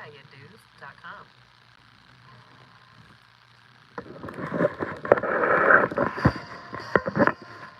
KBLAdudes.com.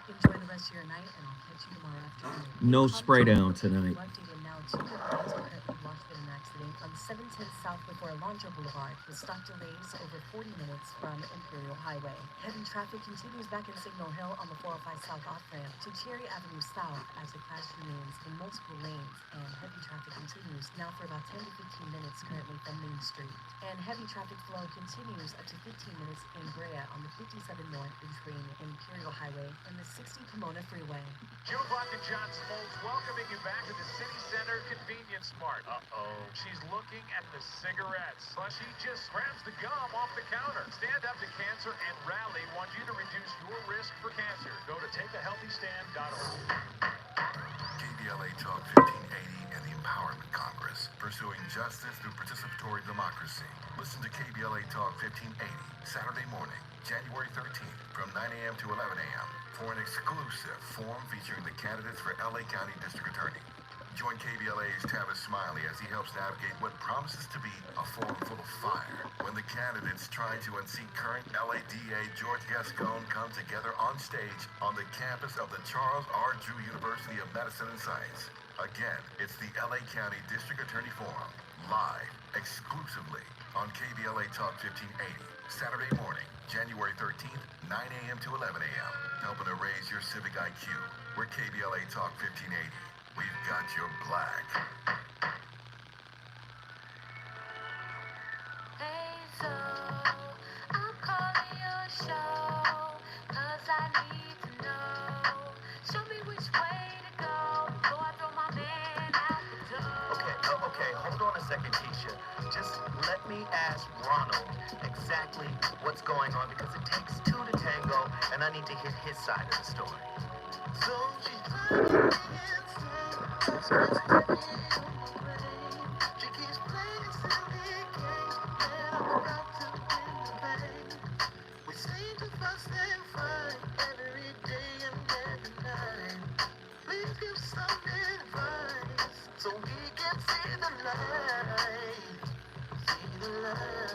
Enjoy the rest of your night, and I'll catch you tomorrow afternoon. No spray down tonight. Now, two guys are currently lost in an accident on 710 South before Alonso Boulevard, with stop delays over 40 minutes from Imperial Highway. Heavy traffic continues back in Signal Hill on the 405 South off-ramp to Cherry Avenue South as the crash remains in multiple lanes, and heavy traffic continues now for about 10 to 15 minutes currently from Main Street. And heavy traffic flow continues up to 15 minutes in Brea on the 57 North between Imperial Highway and the 60 Pomona Freeway. Joe Buck and John Smoltz welcoming you back to the City Center Convenience Mart. She's looking at the cigarettes. Plus, she just grabs the gum off the counter. Stand Up to Cancer and Rally want you to reduce your risk for cancer. Go to takeahealthystand.org. KBLA Talk 1580 and the Empowerment Congress, pursuing justice through participatory democracy. Listen to KBLA Talk 1580 Saturday morning, January 13th from 9 a.m. to 11 a.m. for an exclusive forum featuring the candidates for LA County District Attorney. Join KBLA's Tavis Smiley as he helps navigate what promises to be a forum full of fire when the candidates trying to unseat current LA DA George Gascon come together on stage on the campus of the Charles R. Drew University of Medicine and Science. Again, it's the LA County District Attorney Forum, live, exclusively on KBLA Talk 1580, Saturday morning, January 13th, 9 a.m. to 11 a.m. Helping to raise your civic IQ. We're KBLA Talk 1580. We've got your black. Hey, so I'm calling your show, 'cause I need to know. Show me which way to go before I throw my man out the door. Okay, hold on a second, Keisha. Just let me ask Ronald exactly what's going on, because it takes two to tango, and I need to hear his side of the story. So she's playing she keeps playing silly games, and I'm about to win the bank. We seem to fuss and fight every day and every night. Please give some advice so we can see the light. See the light.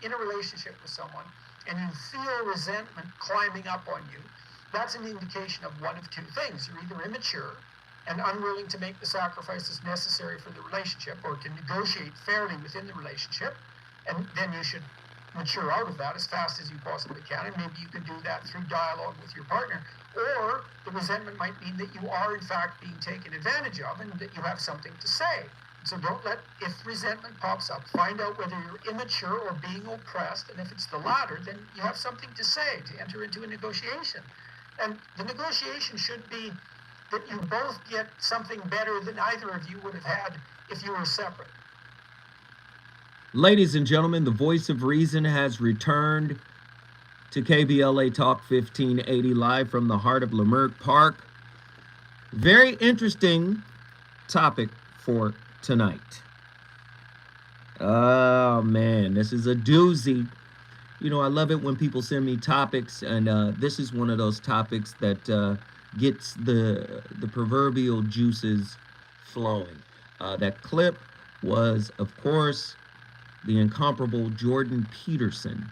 In a relationship with someone and you feel resentment climbing up on you, that's an indication of one of two things. You're either immature and unwilling to make the sacrifices necessary for the relationship or to negotiate fairly within the relationship, and then you should mature out of that as fast as you possibly can, and maybe you can do that through dialogue with your partner. Or the resentment might mean that you are in fact being taken advantage of and that you have something to say. So don't let, if resentment pops up, find out whether you're immature or being oppressed, and if it's the latter, then you have something to say, to enter into a negotiation. And the negotiation should be that you both get something better than either of you would have had if you were separate. Ladies and gentlemen, the voice of reason has returned to KBLA Talk 1580 live from the heart of Leimert Park. Very interesting topic for tonight. Oh man, this is a doozy. You know, I love it when people send me topics, and this is one of those topics that gets the proverbial juices flowing. That clip was, of course, the incomparable Jordan Peterson.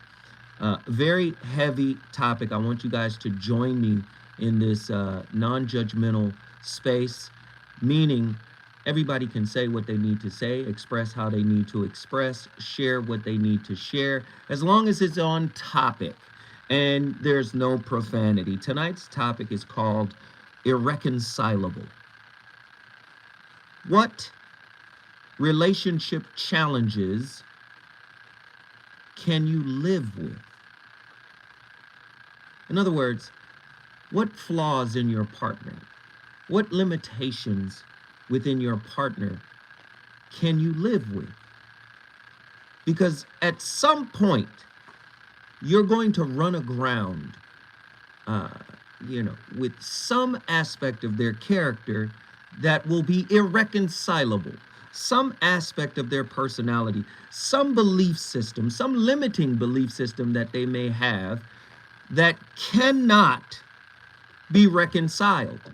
Very heavy topic. I want you guys to join me in this non-judgmental space, meaning everybody can say what they need to say, express how they need to express, share what they need to share, as long as it's on topic and there's no profanity. Tonight's topic is called irreconcilable. What relationship challenges can you live with? In other words, what flaws in your partner, what limitations within your partner can you live with? Because at some point, you're going to run aground, with some aspect of their character that will be irreconcilable, some aspect of their personality, some belief system, some limiting belief system that they may have that cannot be reconciled.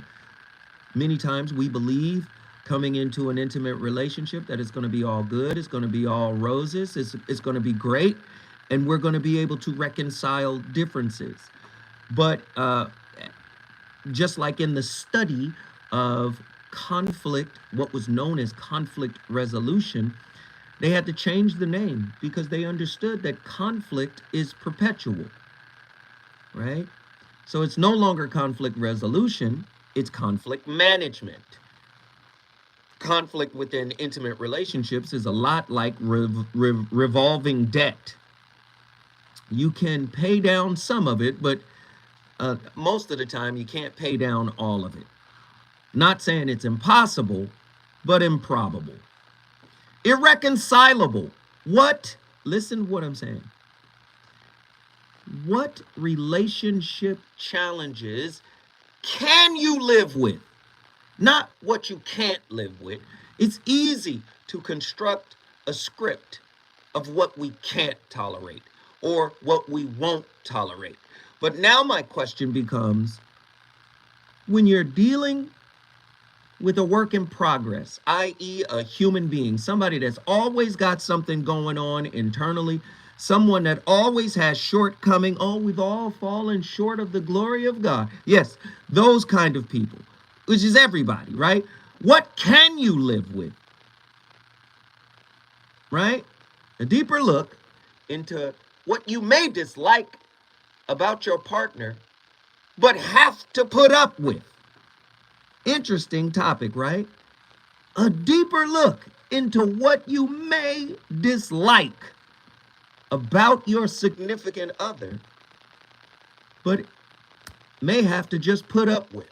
Many times we believe coming into an intimate relationship that it's going to be all good, it's going to be all roses, it's going to be great, and we're going to be able to reconcile differences. But just like in the study of conflict, what was known as conflict resolution, they had to change the name because they understood that conflict is perpetual, right? So it's no longer conflict resolution, it's conflict management. Conflict within intimate relationships is a lot like revolving debt. You can pay down some of it, but most of the time you can't pay down all of it. Not saying it's impossible, but improbable. Irreconcilable. Listen to what I'm saying. What relationship challenges can you live with? Not what you can't live with. It's easy to construct a script of what we can't tolerate or what we won't tolerate. But now my question becomes, when you're dealing with a work in progress, i.e. a human being, somebody that's always got something going on internally, someone that always has shortcoming, we've all fallen short of the glory of God. Yes, those kind of people, which is everybody, right? What can you live with? Right? A deeper look into what you may dislike about your partner, but have to put up with. Interesting topic, right? A deeper look into what you may dislike about your significant other, but may have to just put up with.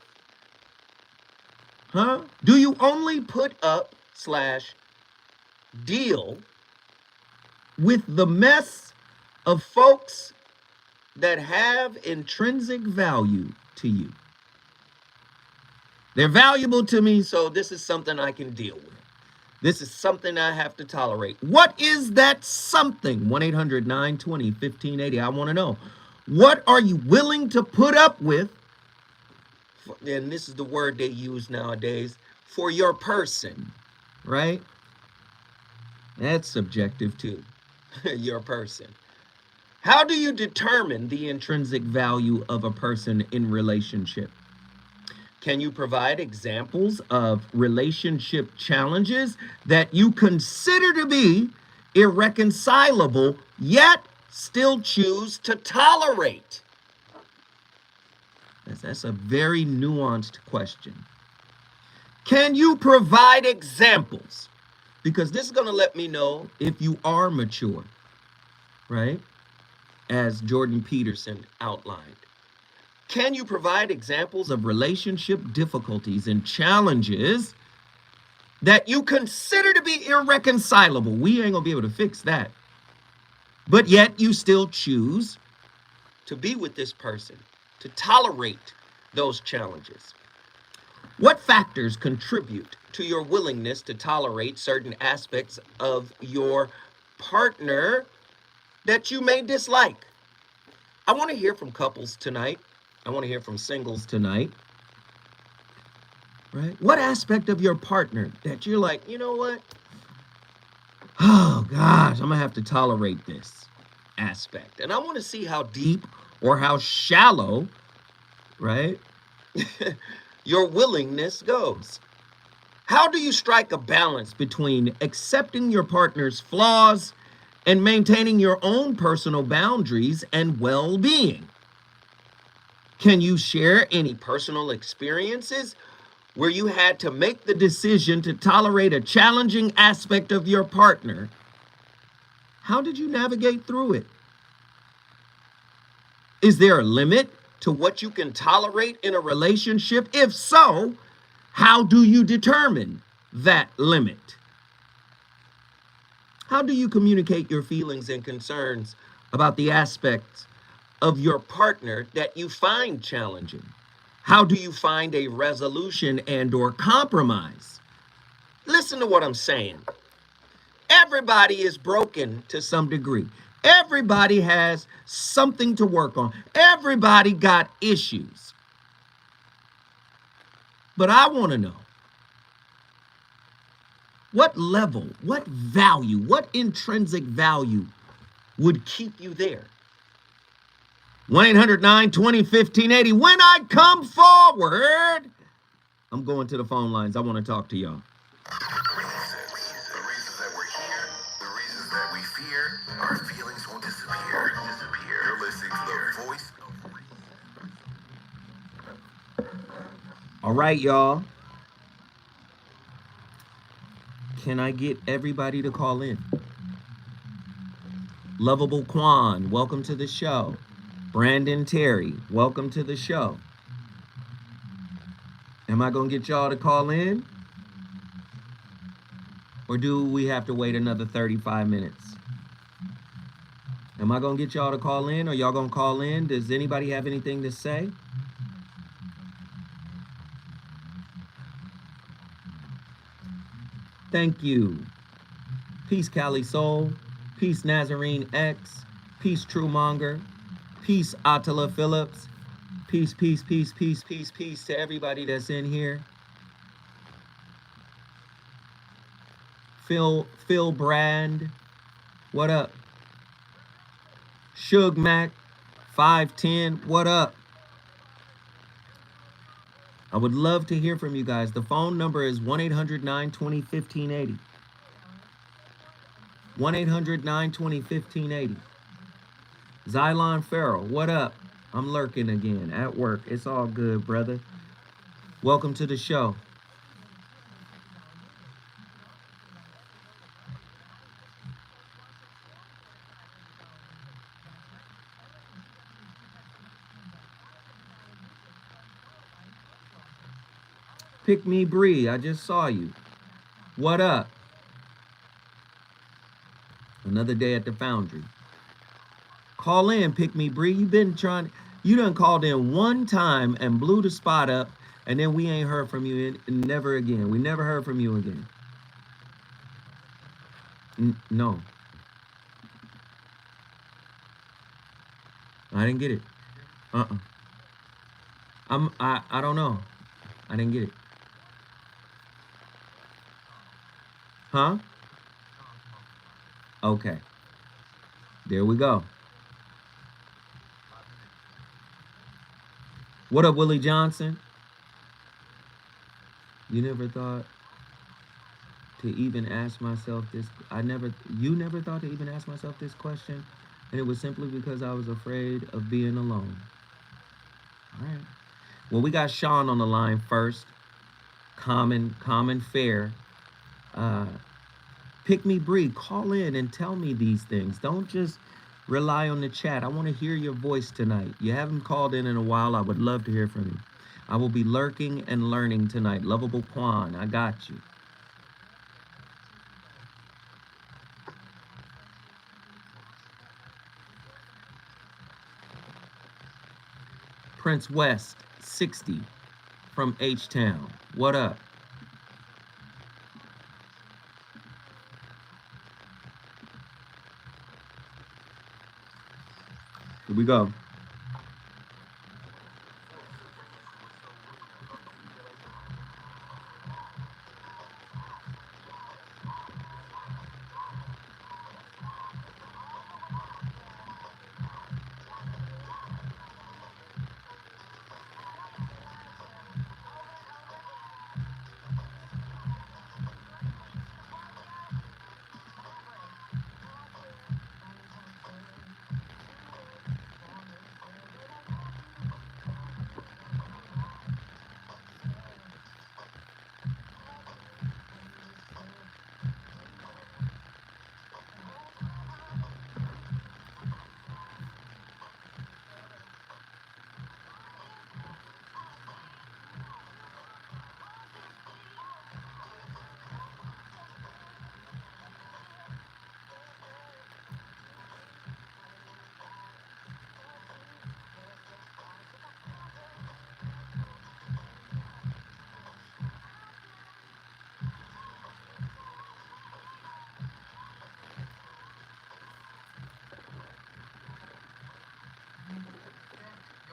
Huh? Do you only put up / deal with the mess of folks that have intrinsic value to you? They're valuable to me, so this is something I can deal with. This is something I have to tolerate. What is that something? 1-800-920-1580. I want to know. What are you willing to put up with? And this is the word they use nowadays, for your person, right? That's subjective too. Your person. How do you determine the intrinsic value of a person in relationship? Can you provide examples of relationship challenges that you consider to be irreconcilable, yet still choose to tolerate? That's a very nuanced question. Can you provide examples? Because this is going to let me know if you are mature, right? As Jordan Peterson outlined. Can you provide examples of relationship difficulties and challenges that you consider to be irreconcilable? We ain't gonna be able to fix that. But yet you still choose to be with this person, to tolerate those challenges. What factors contribute to your willingness to tolerate certain aspects of your partner that you may dislike? I want to hear from couples tonight. I want to hear from singles tonight. Right? What aspect of your partner that you're like, you know what? Oh gosh, I'm gonna have to tolerate this aspect. And I want to see how deep or how shallow, right, your willingness goes. How do you strike a balance between accepting your partner's flaws and maintaining your own personal boundaries and well being? Can you share any personal experiences where you had to make the decision to tolerate a challenging aspect of your partner? How did you navigate through it? Is there a limit to what you can tolerate in a relationship? If so, how do you determine that limit? How do you communicate your feelings and concerns about the aspects of your partner that you find challenging? How do you find a resolution and or compromise? Listen to what I'm saying. Everybody is broken to some degree. Everybody has something to work on. Everybody got issues. But I want to know, what level, what value, what intrinsic value would keep you there? 1-800-920-1580. When I come forward, I'm going to the phone lines. I want to talk to y'all. The reasons that we're here, the reasons that we fear, our feelings won't disappear. You're listening to the voice of All right, y'all. Can I get everybody to call in? Lovable Quan, welcome to the show. Brandon Terry, welcome to the show. Am I going to get y'all to call in? Or do we have to wait another 35 minutes? Am I going to get y'all to call in? Or y'all going to call in? Does anybody have anything to say? Thank you. Peace, Cali Soul. Peace, Nazarene X. Peace, Truemonger. Peace, Attila Phillips. Peace, peace, peace, peace, peace, peace to everybody that's in here. Phil Brand. What up? Suge Mac 510. What up? I would love to hear from you guys. The phone number is 1-800-920-1580. 1-800-920-1580. Xylon Farrell, what up? I'm lurking again at work. It's all good, brother. Welcome to the show. Pick Me Bree, I just saw you. What up? Another day at the foundry. Call in, Pick Me Bree. You done called in one time and blew the spot up, and then we ain't heard from you never again. We never heard from you again. No. I didn't get it. I don't know. I didn't get it. Huh? Okay. There we go. What up, Willie Johnson? You never thought to even ask myself this. You never thought to even ask myself this question. And it was simply because I was afraid of being alone. All right. Well, we got Sean on the line first. Common fare. Pick Me Bree, call in and tell me these things. Don't just rely on the chat. I want to hear your voice tonight. You haven't called in a while. I would love to hear from you. I will be lurking and learning tonight. Lovable Quan, I got you. Prince West, 60 from H-Town. What up? Here we go.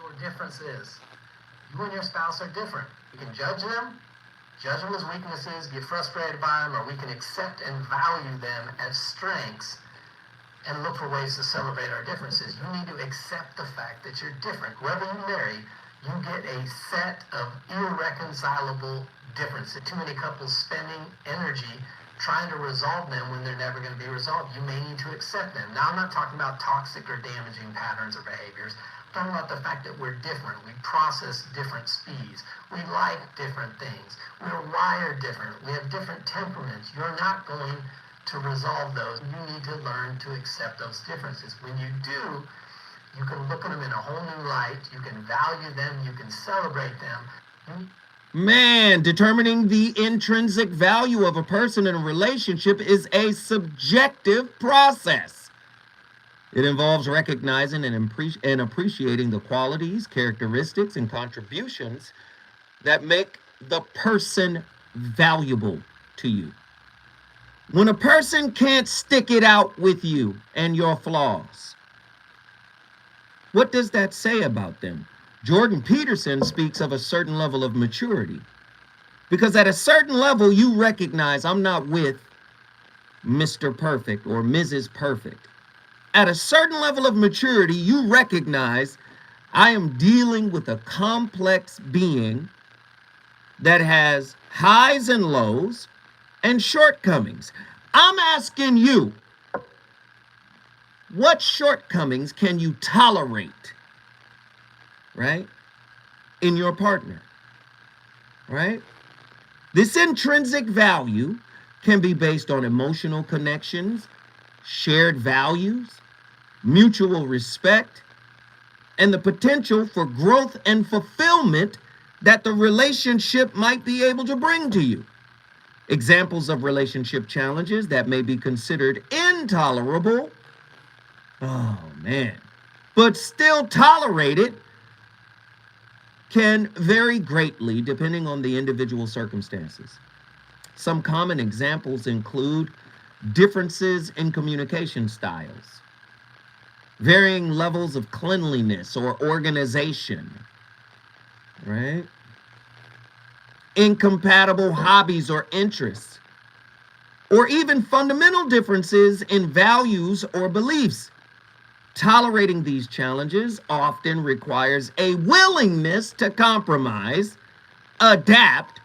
Your difference is you and your spouse are different. You can judge them as weaknesses, get frustrated by them, or we can accept and value them as strengths and look for ways to celebrate our differences. You need to accept the fact that you're different. Whoever you marry, you get a set of irreconcilable differences. Too many couples spending energy trying to resolve them when they're never going to be resolved. You may need to accept them. Now, I'm not talking about toxic or damaging patterns or behaviors. I'm talking about the fact that we're different. We process different speeds. We like different things. We're wired different. We have different temperaments. You're not going to resolve those. You need to learn to accept those differences. When you do, you can look at them in a whole new light. You can value them. You can celebrate them. Man, determining the intrinsic value of a person in a relationship is a subjective process. It involves recognizing and appreciating the qualities, characteristics, and contributions that make the person valuable to you. When a person can't stick it out with you and your flaws, what does that say about them? Jordan Peterson speaks of a certain level of maturity. Because at a certain level, you recognize I'm not with Mr. Perfect or Mrs. Perfect. At a certain level of maturity, you recognize I am dealing with a complex being that has highs and lows and shortcomings. I'm asking you, what shortcomings can you tolerate, right, in your partner, right? This intrinsic value can be based on emotional connections, shared values, mutual respect, and the potential for growth and fulfillment that the relationship might be able to bring to you. Examples of relationship challenges that may be considered intolerable, but still tolerated, can vary greatly depending on the individual circumstances. Some common examples include differences in communication styles, varying levels of cleanliness or organization, right? Incompatible hobbies or interests, or even fundamental differences in values or beliefs. Tolerating these challenges often requires a willingness to compromise, adapt,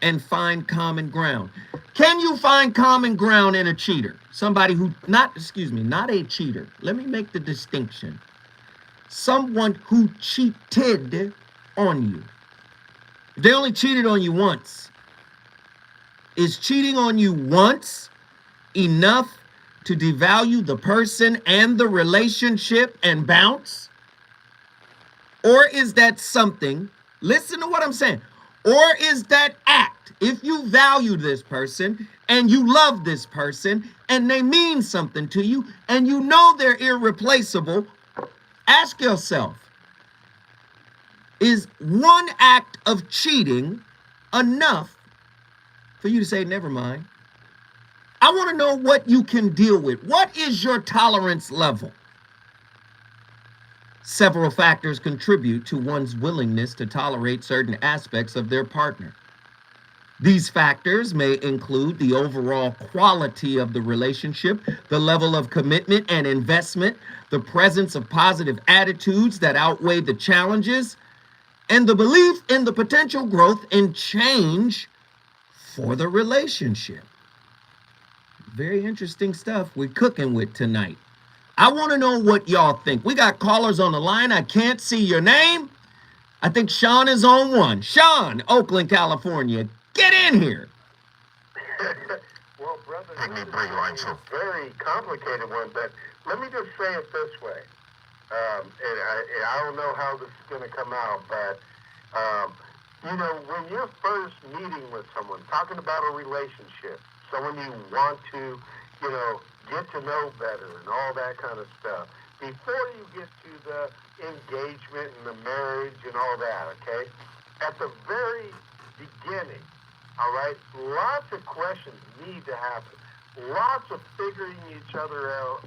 and find common ground. Can you find common ground in a cheater? Somebody who, not a cheater. Let me make the distinction. Someone who cheated on you. If they only cheated on you once, is cheating on you once enough to devalue the person and the relationship and bounce? Or is that something, listen to what I'm saying, or is that act, if you value this person and you love this person and they mean something to you and you know they're irreplaceable, ask yourself, is one act of cheating enough for you to say, never mind. I want to know what you can deal with. What is your tolerance level? Several factors contribute to one's willingness to tolerate certain aspects of their partner. These factors may include the overall quality of the relationship, the level of commitment and investment, the presence of positive attitudes that outweigh the challenges, and the belief in the potential growth and change for the relationship. Very interesting stuff we're cooking with tonight. I want to know what y'all think. We got callers on the line. I can't see your name. I think Sean is on one. Sean, Oakland, California. Get in here. Well, brother, Take me this is break, line, a very complicated one, but let me just say it this way. And I don't know how this is going to come out, but, when you're first meeting with someone, talking about a relationship, someone you want to, get to know better and all that kind of stuff, before you get to the engagement and the marriage and all that, okay? At the very beginning, all right, lots of questions need to happen. Lots of figuring each other out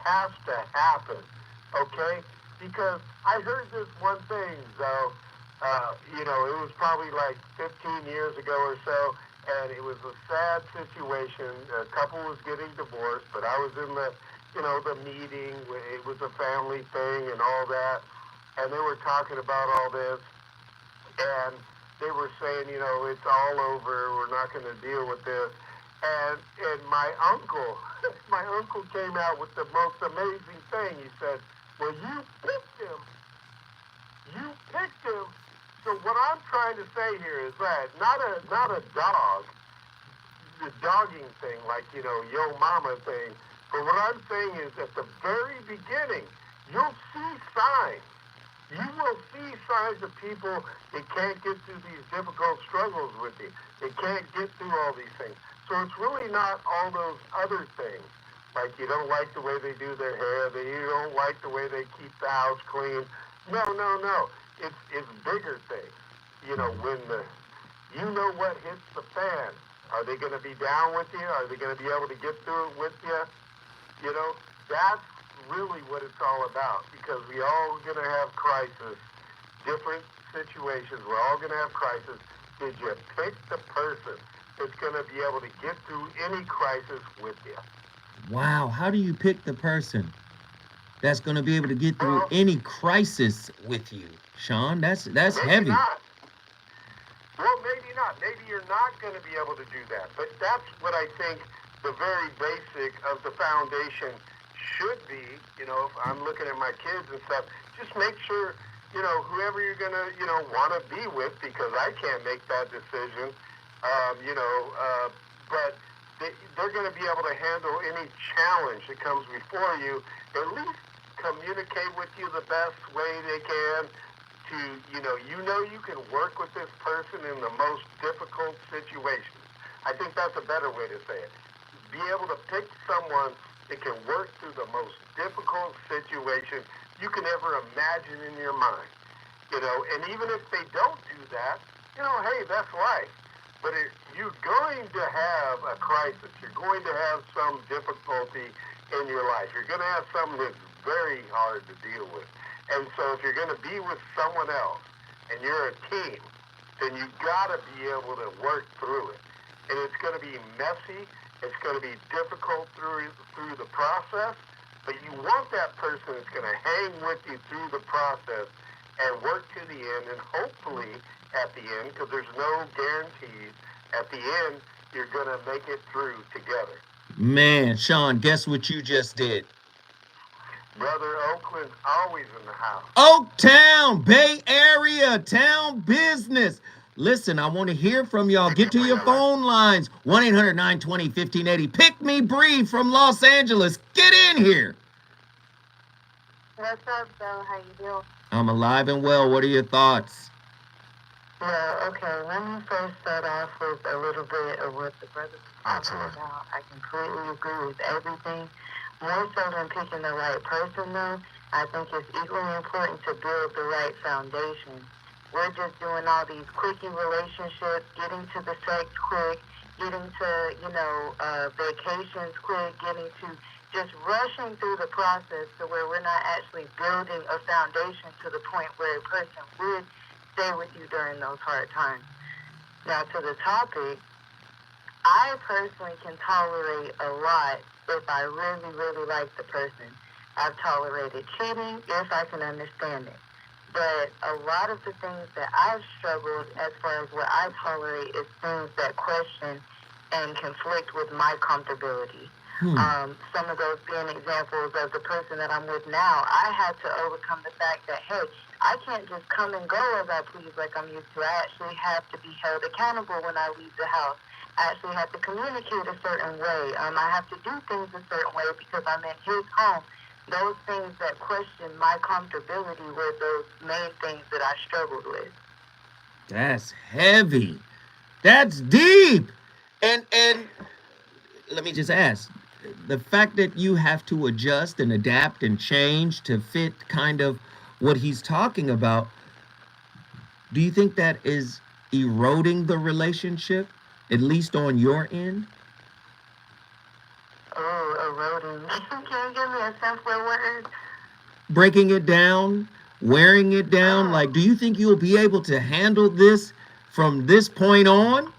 has to happen, okay? Because I heard this one thing, though, it was probably like 15 years ago or so, and it was a sad situation. A couple was getting divorced, but I was in the meeting. It was a family thing and all that, and they were talking about all this, and they were saying, it's all over. We're not going to deal with this. And my uncle, came out with the most amazing thing. He said, well, you picked him. So what I'm trying to say here is that not a dog, the dogging thing, like, yo mama thing. But what I'm saying is at the very beginning, you'll see signs. You will see signs of people that can't get through these difficult struggles with you. They can't get through all these things. So it's really not all those other things. Like you don't like the way they do their hair, that you don't like the way they keep the house clean. No. It's bigger things. When what hits the fan. Are they going to be down with you? Are they going to be able to get through it with you? That's really what it's all about, because we all going to have crisis, different situations. We're all going to have crisis. Did you pick the person that's going to be able to get through any crisis with you? Wow, how do you pick the person that's going to be able to get through any crisis with you, Sean? That's heavy. Not. Well, maybe not. Maybe you're not going to be able to do that. But that's what I think the very basic of the foundation should be. If I'm looking at my kids and stuff, just make sure, whoever you're going to, want to be with, because I can't make that decision, but they're going to be able to handle any challenge that comes before you, at least communicate with you the best way they can to, you can work with this person in the most difficult situations. I think that's a better way to say it. Be able to pick someone that can work through the most difficult situation you can ever imagine in your mind. And even if they don't do that, hey, that's life. But you're going to have a crisis. You're going to have some difficulty in your life. You're going to have something that's very hard to deal with. And so if you're going to be with someone else and you're a team, then you've got to be able to work through it. And it's going to be messy. It's going to be difficult through the process. But you want that person that's going to hang with you through the process and work to the end. And hopefully at the end, because there's no guarantees, at the end, you're going to make it through together. Man, Sean, guess what you just did? Brother, Oakland's always in the house. Oaktown, Bay Area, town business. Listen, I want to hear from y'all. Get to your phone lines. 1-800-920-1580. Pick me Bree from Los Angeles. Get in here. What's up, Joe? How you doing? I'm alive and well. What are your thoughts? Well, okay, let me first start off with a little bit of what the brothers were talking about. I completely agree with everything. More so than picking the right person, though, I think it's equally important to build the right foundation. we're just doing all these quickie relationships, getting to the sex quick, getting to, vacations quick, getting to just rushing through the process to where we're not actually building a foundation to the point where a person would stay with you during those hard times. Now, to the topic, I personally can tolerate a lot if I really, really like the person. I've tolerated cheating if I can understand it. But a lot of the things that I've struggled as far as what I tolerate is things that question and conflict with my comfortability. Some of those being examples of the person that I'm with now. I had to overcome the fact that, hey, I can't just come and go as I please like I'm used to. I actually have to be held accountable when I leave the house. I actually have to communicate a certain way. I have to do things a certain way because I'm in his home. Those things that question my comfortability were those main things that I struggled with. That's heavy. That's deep. And let me just ask, the fact that you have to adjust and adapt and change to fit kind of what he's talking about, do you think that is eroding the relationship, at least on your end? Oh, eroding. Can you give me a simpler word? Breaking it down, wearing it down. Like, do you think you'll be able to handle this from this point on?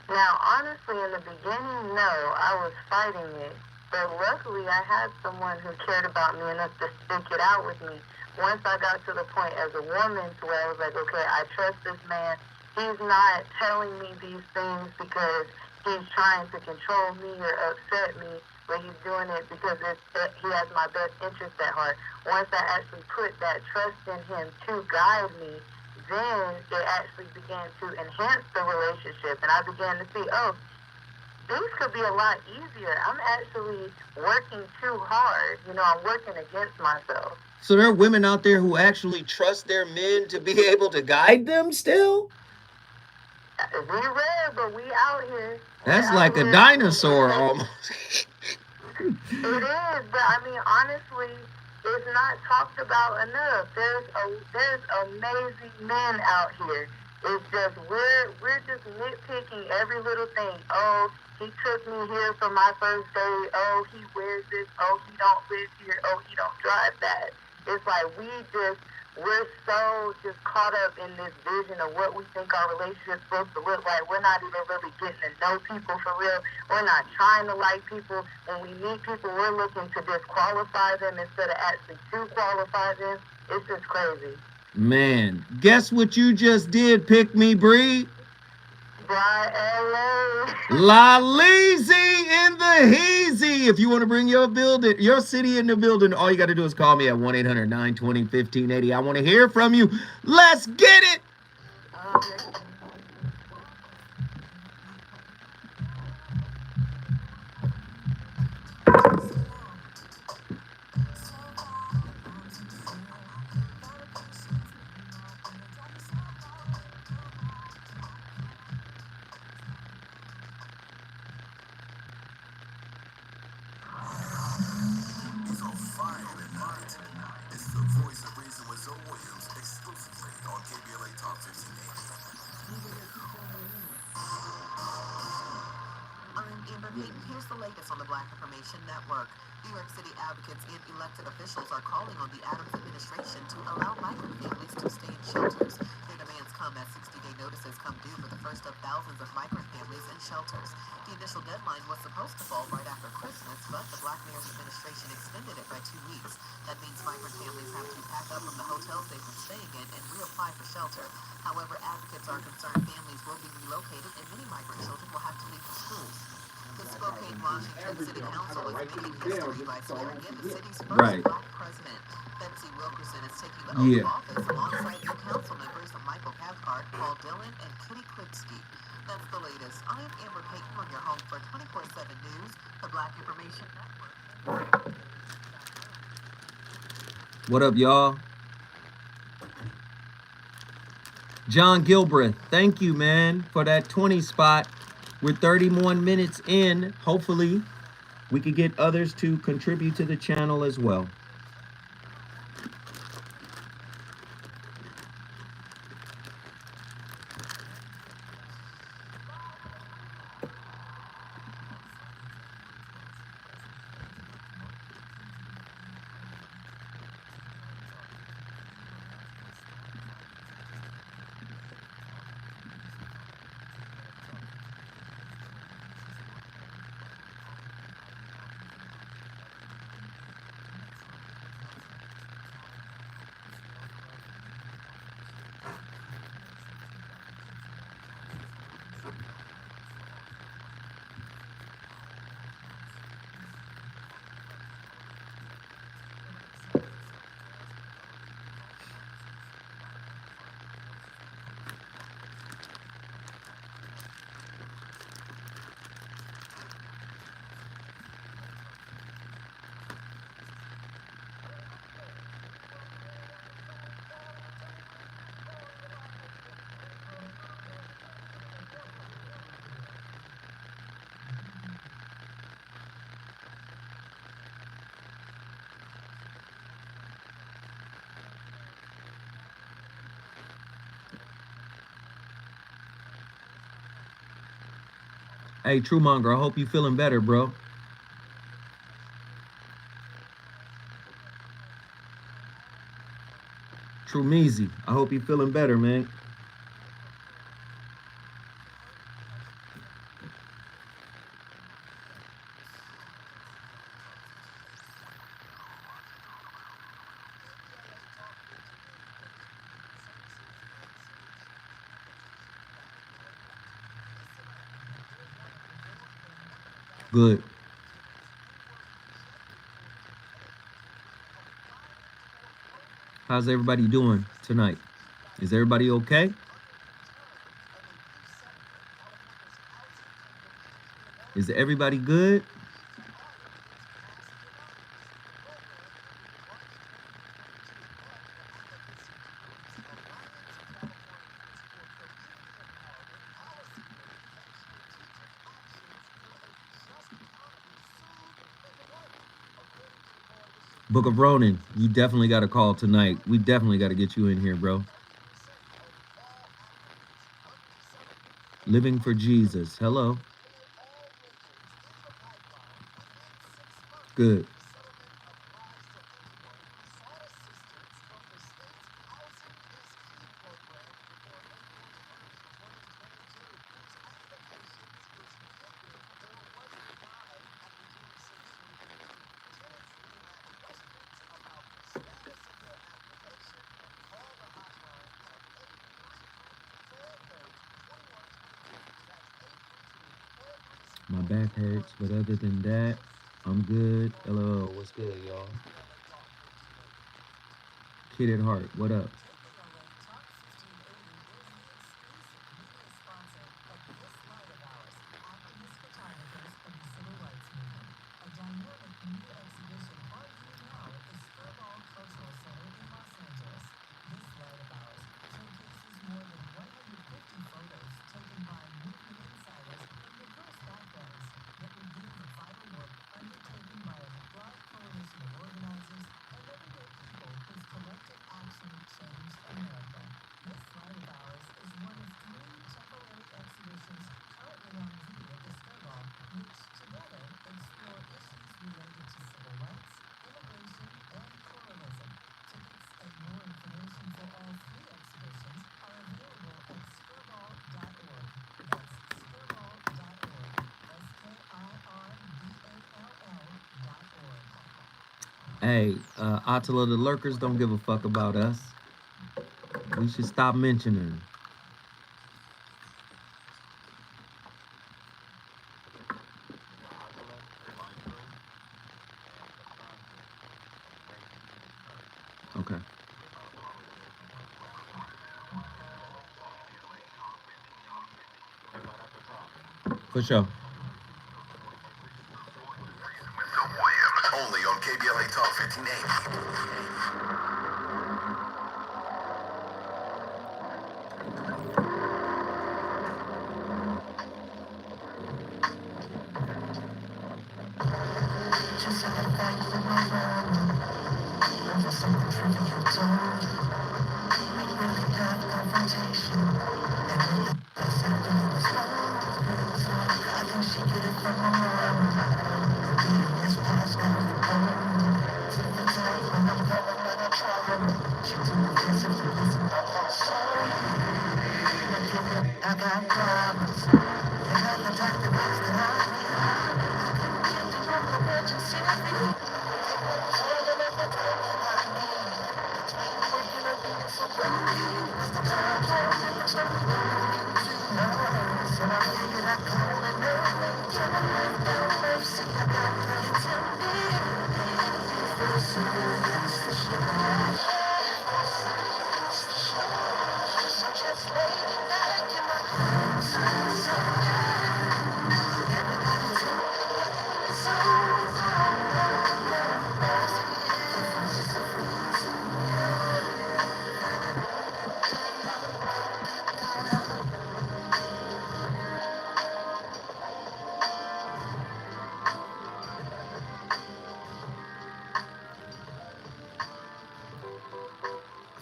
Now, honestly, in the beginning, no, I was fighting it. But luckily, I had someone who cared about me enough to stick it out with me. Once I got to the point as a woman to where I was like, okay, I trust this man. He's not telling me these things because he's trying to control me or upset me, but he's doing it because he has my best interest at heart. Once I actually put that trust in him to guide me, then it actually began to enhance the relationship. And I began to see, oh, things could be a lot easier. I'm actually working too hard. I'm working against myself. So there are women out there who actually trust their men to be able to guide them still? We rare, but we out here. That's like a dinosaur almost. It is, but I mean, honestly, it's not talked about enough. There's amazing men out here. It's just we're just nitpicking every little thing. Oh, he took me here for my first date. Oh, he wears this. Oh, he don't live here. Oh, he don't drive that. It's like we're so just caught up in this vision of what we think our relationship's supposed to look like. We're not even really getting to know people for real. We're not trying to like people. When we meet people, we're looking to disqualify them instead of actually to qualify them. It's just crazy. Man, guess what you just did, Pick Me Bree? La Leezy in the Heezy. If you want to bring your city in the building, all you got to do is call me at 1-800-920-1580. I want to hear from you. Let's get it. Here's the latest on the Black Information Network. New York City advocates and elected officials are calling on the Adams administration to allow migrant families to stay in shelters. Their demands come as 60-day notices come due for the first of thousands of migrant families in shelters. The initial deadline was supposed to fall right after Christmas, but the Black mayor's administration extended it by 2 weeks. That means migrant families have to pack up from the hotels they've been staying in and reapply for shelter. However, advocates are concerned families will be relocated and many migrant children will have to leave the schools. The Spokane, Washington City Council is making history by swearing in the city's first Black president. Betsy Wilkerson is taking the oath of office alongside new council members Michael Cathcart, Paul Dillon, and Kitty Klipsky. That's the latest. I am Amber Payton on your home for 24/7 News, the Black Information Network. What up, y'all? John Gilbreth, thank you, man, for that 20 spot. We're 31 minutes in. Hopefully, we could get others to contribute to the channel as well. Hey, Truemonger, I hope you feeling better, bro. True Meezy, I hope you feeling better, man. Good. How's everybody doing tonight? Is everybody okay? Is everybody good? Book of Ronin, you definitely got a call tonight. We definitely got to get you in here, bro. Living for Jesus. Hello. Good. My back hurts, but other than that, I'm good. Hello, what's good, y'all? Kid at Heart, what up? Hey, Attila, the lurkers don't give a fuck about us. We should stop mentioning them. Okay. For sure. Only on KBLA Talk 1580.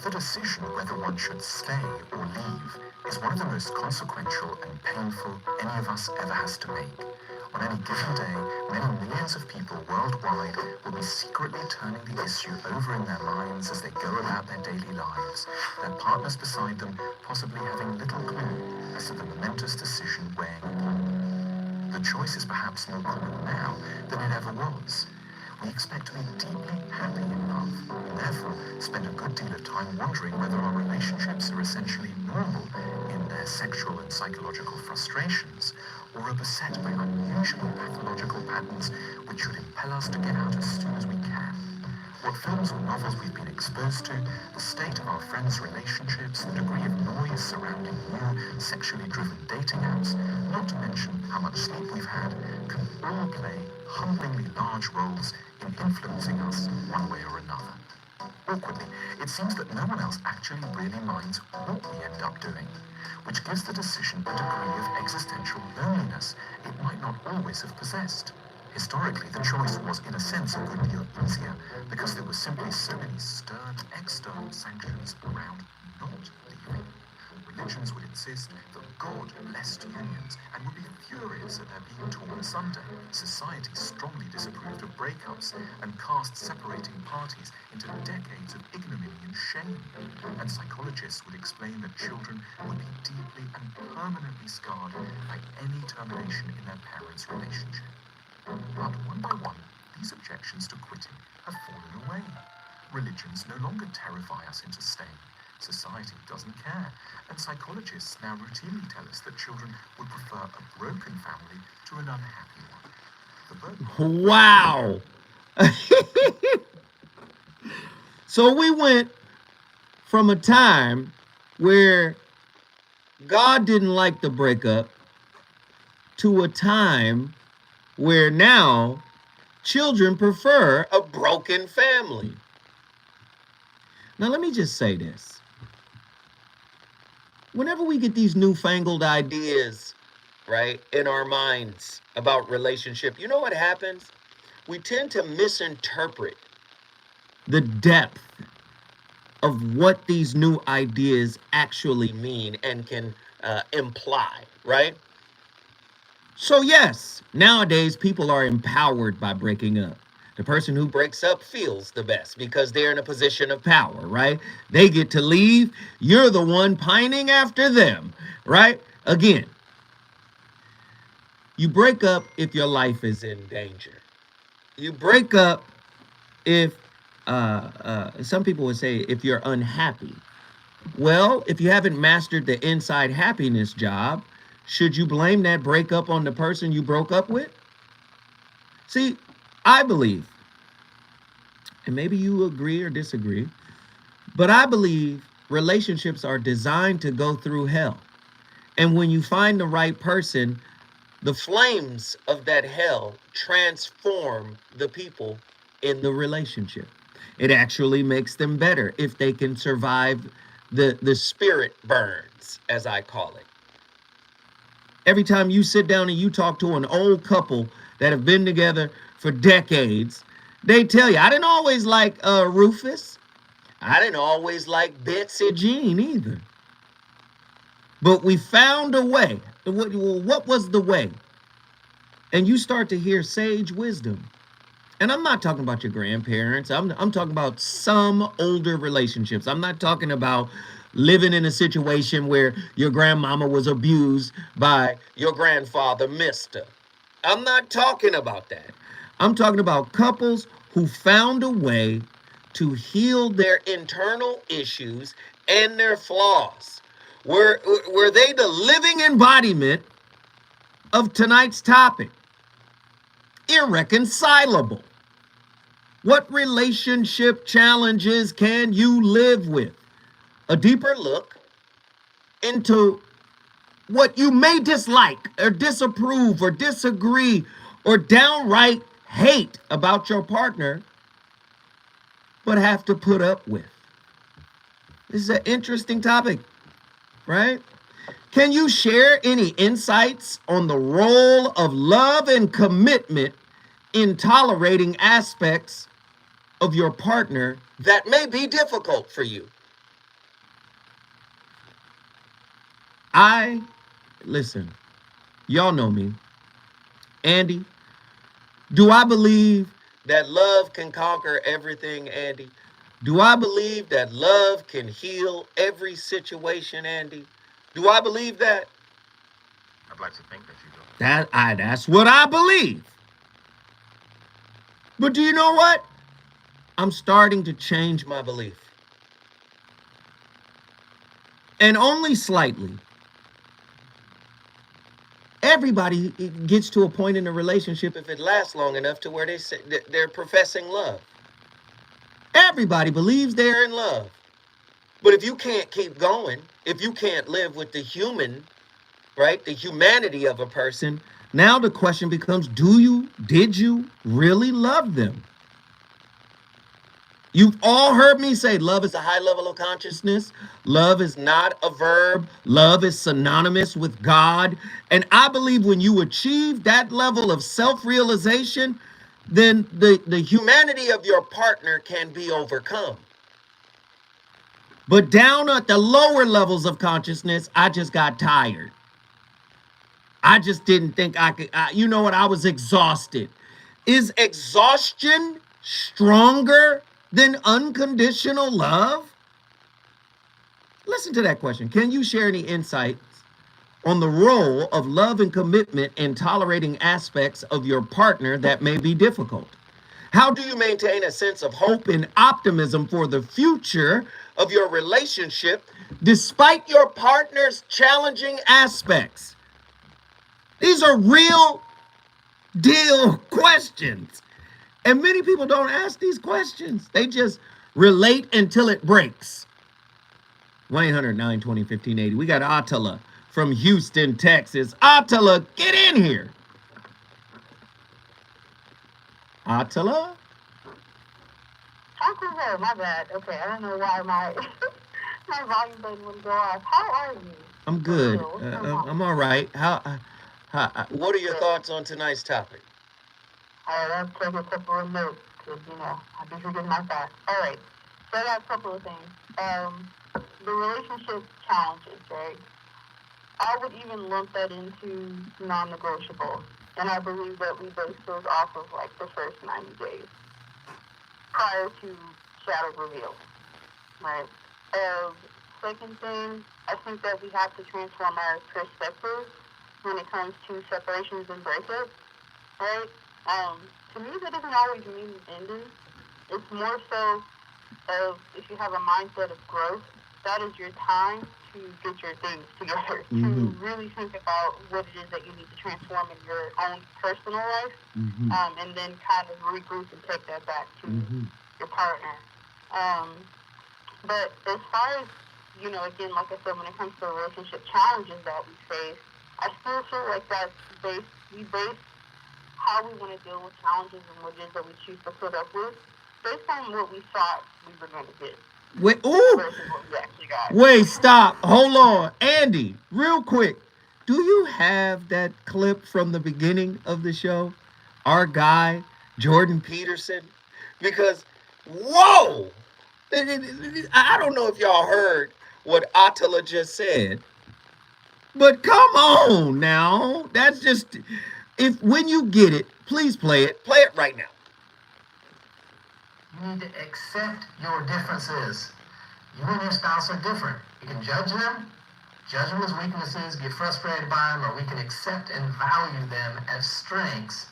The decision whether one should stay or leave is one of the most consequential and painful any of us ever has to make. On any given day, many millions of people worldwide will be secretly turning the issue over in their minds as they go about their daily lives, their partners beside them possibly having little clue as to the momentous decision weighing upon them. The choice is perhaps more common now than it ever was. We expect to be deeply happy in love, and therefore spend a good deal of time wondering whether our relationships are essentially normal in their sexual and psychological frustrations, or are beset by unusual pathological patterns which should impel us to get out as soon as we can. What films or novels we've been exposed to, the state of our friends' relationships, the degree of noise surrounding new sexually driven dating apps, not to mention how much sleep we've had, can all play humblingly large roles in influencing us one way or another. Awkwardly, it seems that no one else actually really minds what we end up doing, which gives the decision a degree of existential loneliness it might not always have possessed. Historically, the choice was in a sense a good deal easier because there were simply so many stern external sanctions around not leaving. Religions would insist that God blessed unions and would be furious at their being torn asunder. Society strongly disapproved of breakups and cast separating parties into decades of ignominy and shame. And psychologists would explain that children would be deeply and permanently scarred by any termination in their parents' relationship. But one by one, these objections to quitting have fallen away. Religions no longer terrify us into staying. Society doesn't care, and psychologists now routinely tell us that children would prefer a broken family to an unhappy one. The burden. Wow. So we went from a time where God didn't like the breakup to a time where now children prefer a broken family. Now, let me just say this. Whenever we get these newfangled ideas, right, in our minds about relationship, you know what happens? We tend to misinterpret the depth of what these new ideas actually mean and can imply, right? So, yes, nowadays people are empowered by breaking up. The person who breaks up feels the best because they're in a position of power, right? They get to leave. You're the one pining after them, right? Again, you break up if your life is in danger. You break up if, some people would say, if you're unhappy. Well, if you haven't mastered the inside happiness job, should you blame that breakup on the person you broke up with? See, I believe, and maybe you agree or disagree, but I believe relationships are designed to go through hell. And when you find the right person, the flames of that hell transform the people in the relationship. It actually makes them better if they can survive the spirit burns, as I call it. Every time you sit down and you talk to an old couple that have been together for decades, they tell you, I didn't always like Rufus. I didn't always like Betsy Jean either. But we found a way. What was the way? And you start to hear sage wisdom. And I'm not talking about your grandparents. I'm talking about some older relationships. I'm not talking about living in a situation where your grandmama was abused by your grandfather, mister. I'm not talking about that. I'm talking about couples who found a way to heal their internal issues and their flaws. Were they the living embodiment of tonight's topic? Irreconcilable. What relationship challenges can you live with? A deeper look into what you may dislike or disapprove or disagree or downright hate about your partner, but have to put up with. This is an interesting topic, right? Can you share any insights on the role of love and commitment in tolerating aspects of your partner that may be difficult for you? Listen, y'all know me. Andy, do I believe that love can conquer everything, Andy? Do I believe that love can heal every situation, Andy? Do I believe that? I'd like to think that you do. That's what I believe. But do you know what? I'm starting to change my belief. And only slightly. Everybody gets to a point in a relationship, if it lasts long enough, to where they're professing love. Everybody believes they're in love. But if you can't keep going, if you can't live with the human, right, the humanity of a person, now the question becomes, did you really love them? You've all heard me say love is a high level of consciousness. Love is not a verb. Love is synonymous with God. And I believe when you achieve that level of self-realization, then the humanity of your partner can be overcome. But down at the lower levels of consciousness, I just got tired. I just didn't think I could, you know what? I was exhausted. Is exhaustion stronger than unconditional love? Listen to that question. Can you share any insights on the role of love and commitment in tolerating aspects of your partner that may be difficult? How do you maintain a sense of hope and optimism for the future of your relationship despite your partner's challenging aspects? These are real deal questions. And many people don't ask these questions. They just relate until it breaks. 1-800-920-1580. We got Attila from Houston, Texas. Attila, get in here. Attila? Uncle Ray, my bad. Okay, I don't know why my my volume button wouldn't go off. How are you? I'm good. What's going on? I'm all right. What are your thoughts on tonight's topic? All right, I'll take a couple of notes because, I be forgetting my thoughts. All right, so I got a couple of things. The relationship challenges, right? I would even lump that into non-negotiable. And I believe that we base those off of, like, the first 90 days prior to shadow reveal, right? Second thing, I think that we have to transform our perspective when it comes to separations and breakups, right? To me, that doesn't always mean ending. It's more so of if you have a mindset of growth, that is your time to get your things together, to really think about what it is that you need to transform in your own personal life, and then kind of regroup and take that back to your partner. But as far as, again, like I said, when it comes to relationship challenges that we face, I still feel like we base how we want to deal with challenges and what it is that we choose to put up with based on what we thought we were going to get. Versus what we actually got. Wait, stop. Hold on. Andy, real quick. Do you have that clip from the beginning of the show? Our guy, Jordan Peterson? Because, whoa! I don't know if y'all heard what Attila just said. But come on now. That's just, when you get it, please play it. Play it right now. You need to accept your differences. You and your spouse are different. You can judge them as weaknesses, get frustrated by them, or we can accept and value them as strengths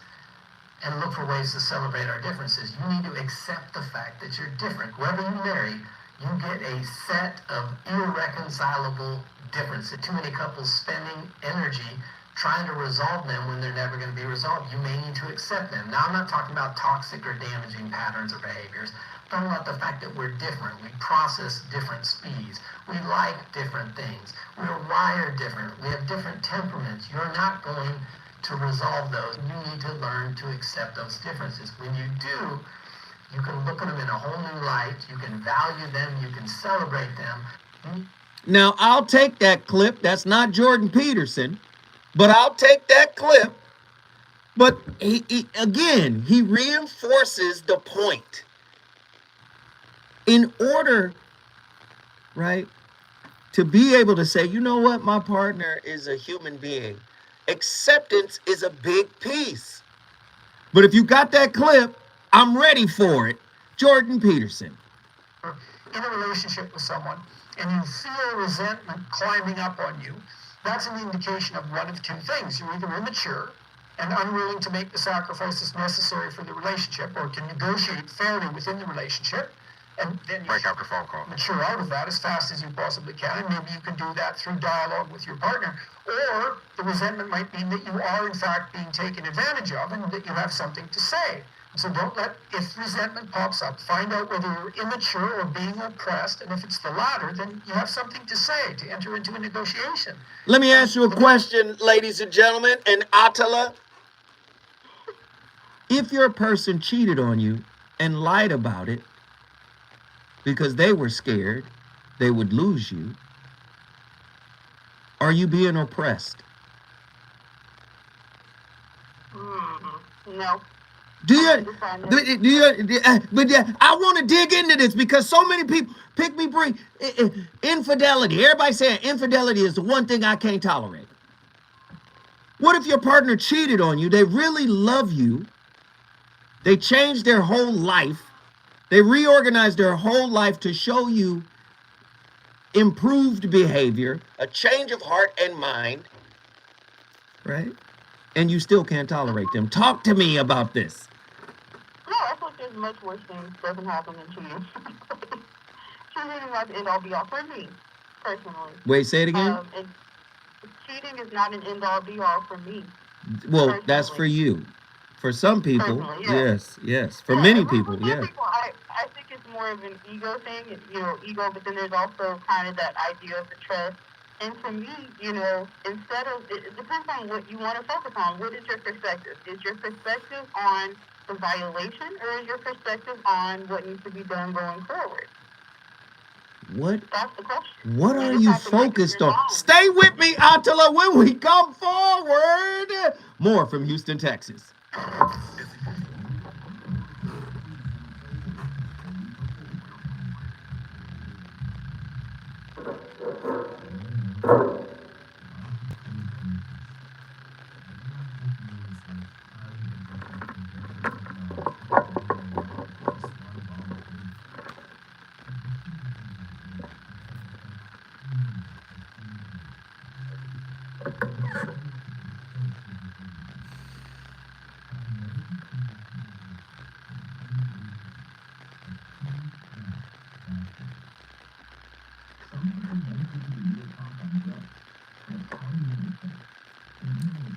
and look for ways to celebrate our differences. You need to accept the fact that you're different. Whoever you marry, you get a set of irreconcilable differences. Too many couples spending energy trying to resolve them when they're never going to be resolved. You may need to accept them. Now, I'm not talking about toxic or damaging patterns or behaviors. I'm talking about the fact that we're different. We process different speeds. We like different things. We're wired different. We have different temperaments. You're not going to resolve those. You need to learn to accept those differences. When you do, you can look at them in a whole new light. You can value them. You can celebrate them. Now, I'll take that clip. That's not Jordan Peterson. But I'll take that clip. But he reinforces the point. In order, right, to be able to say, you know what, my partner is a human being. Acceptance is a big piece. But if you got that clip, I'm ready for it. Jordan Peterson. In a relationship with someone and you feel resentment climbing up on you, that's an indication of one of two things. You're either immature and unwilling to make the sacrifices necessary for the relationship or to negotiate fairly within the relationship, and then you Break out the phone call. mature out of that as fast as you possibly can, and maybe you can do that through dialogue with your partner. Or the resentment might mean that you are in fact being taken advantage of and that you have something to say. So don't let, if resentment pops up, find out whether you're immature or being oppressed, and if it's the latter, then you have something to say to enter into a negotiation. Let me ask you a question, ladies and gentlemen, and Attila. If your person cheated on you and lied about it because they were scared they would lose you, are you being oppressed? No. But I want to dig into this because so many people pick me bring infidelity. Everybody saying infidelity is the one thing I can't tolerate. What if your partner cheated on you? They really love you. They changed their whole life. They reorganized their whole life to show you improved behavior, a change of heart and mind, right? And you still can't tolerate them. Talk to me about this. No, I think there's much worse things doesn't happen than cheating. Cheating is not the end all be all for me, personally. Wait, say it again? And cheating is not an end all be all for me. Well, personally. that's for you. For some people, Personally, yeah. yes. For many with people, some yes. people, I think it's more of an ego thing, ego, but then there's also kind of that idea of the trust. And for me, instead of, it depends on what you want to focus on. What is your perspective? Is your perspective on the violation, or is your perspective on what needs to be done going forward? That's the question. What are you focused on? Stay with me, Attila, when we come forward. More from Houston, Texas.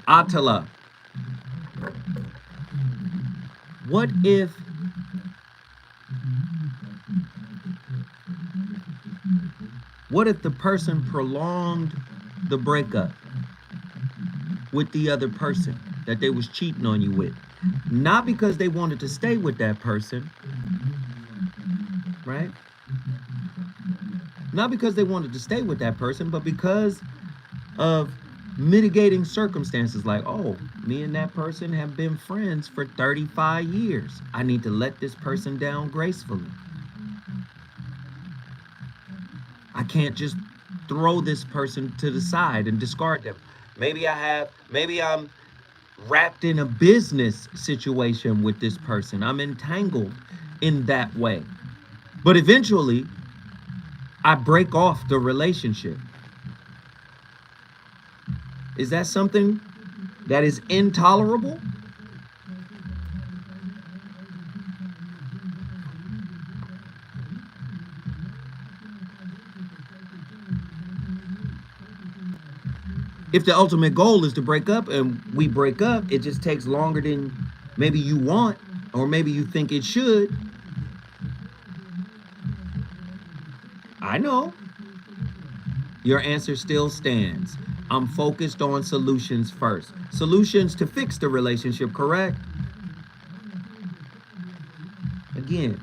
Attila, what if the person prolonged the breakup with the other person that they was cheating on you with? Not because they wanted to stay with that person, right? Not because they wanted to stay with that person, but because of mitigating circumstances like, oh, me and that person have been friends for 35 years. I need to let this person down gracefully. I can't just throw this person to the side and discard them. Maybe I'm wrapped in a business situation with this person. I'm entangled in that way. But eventually, I break off the relationship. Is that something that is intolerable? If the ultimate goal is to break up and we break up, it just takes longer than maybe you want or maybe you think it should. I know. Your answer still stands. I'm focused on solutions first. Solutions to fix the relationship, correct? Again,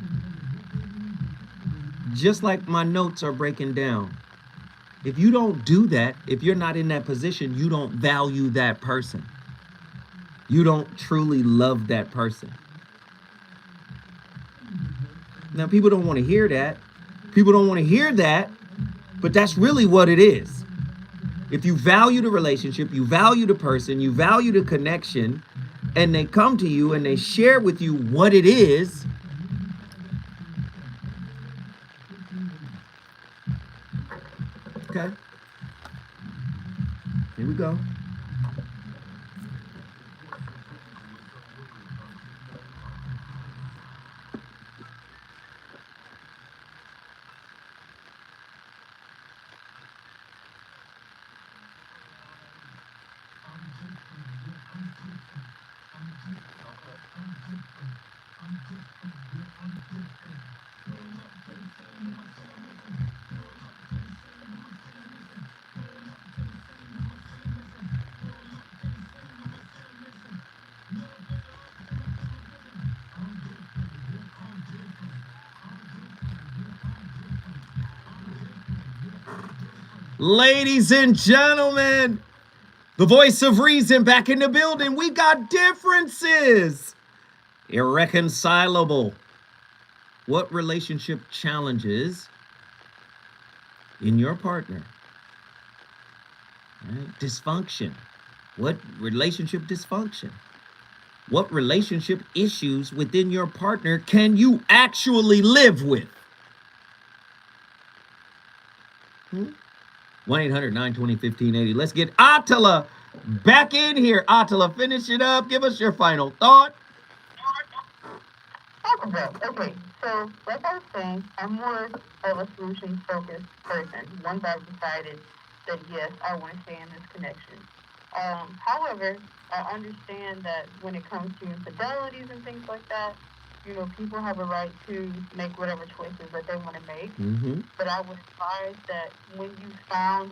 just like my notes are breaking down, if you don't do that, if you're not in that position, you don't value that person. You don't truly love that person. Now, people don't want to hear that. People don't want to hear that, but that's really what it is. If you value the relationship, you value the person, you value the connection, and they come to you and they share with you what it is, okay, here we go. Ladies and gentlemen, the voice of reason back in the building. We got differences. Irreconcilable. What relationship challenges in your partner? Right? Dysfunction. What relationship dysfunction? What relationship issues within your partner can you actually live with? 1-800-920-1580. Let's get Attila back in here. Attila, finish it up. Give us your final thought. Okay, so like I was saying, I'm more of a solutions-focused person. Once I've decided that yes, I want to stay in this connection. However, I understand that when it comes to infidelities and things like that, you know, people have a right to make whatever choices that they want to make. Mm-hmm. But I would advise that when you found,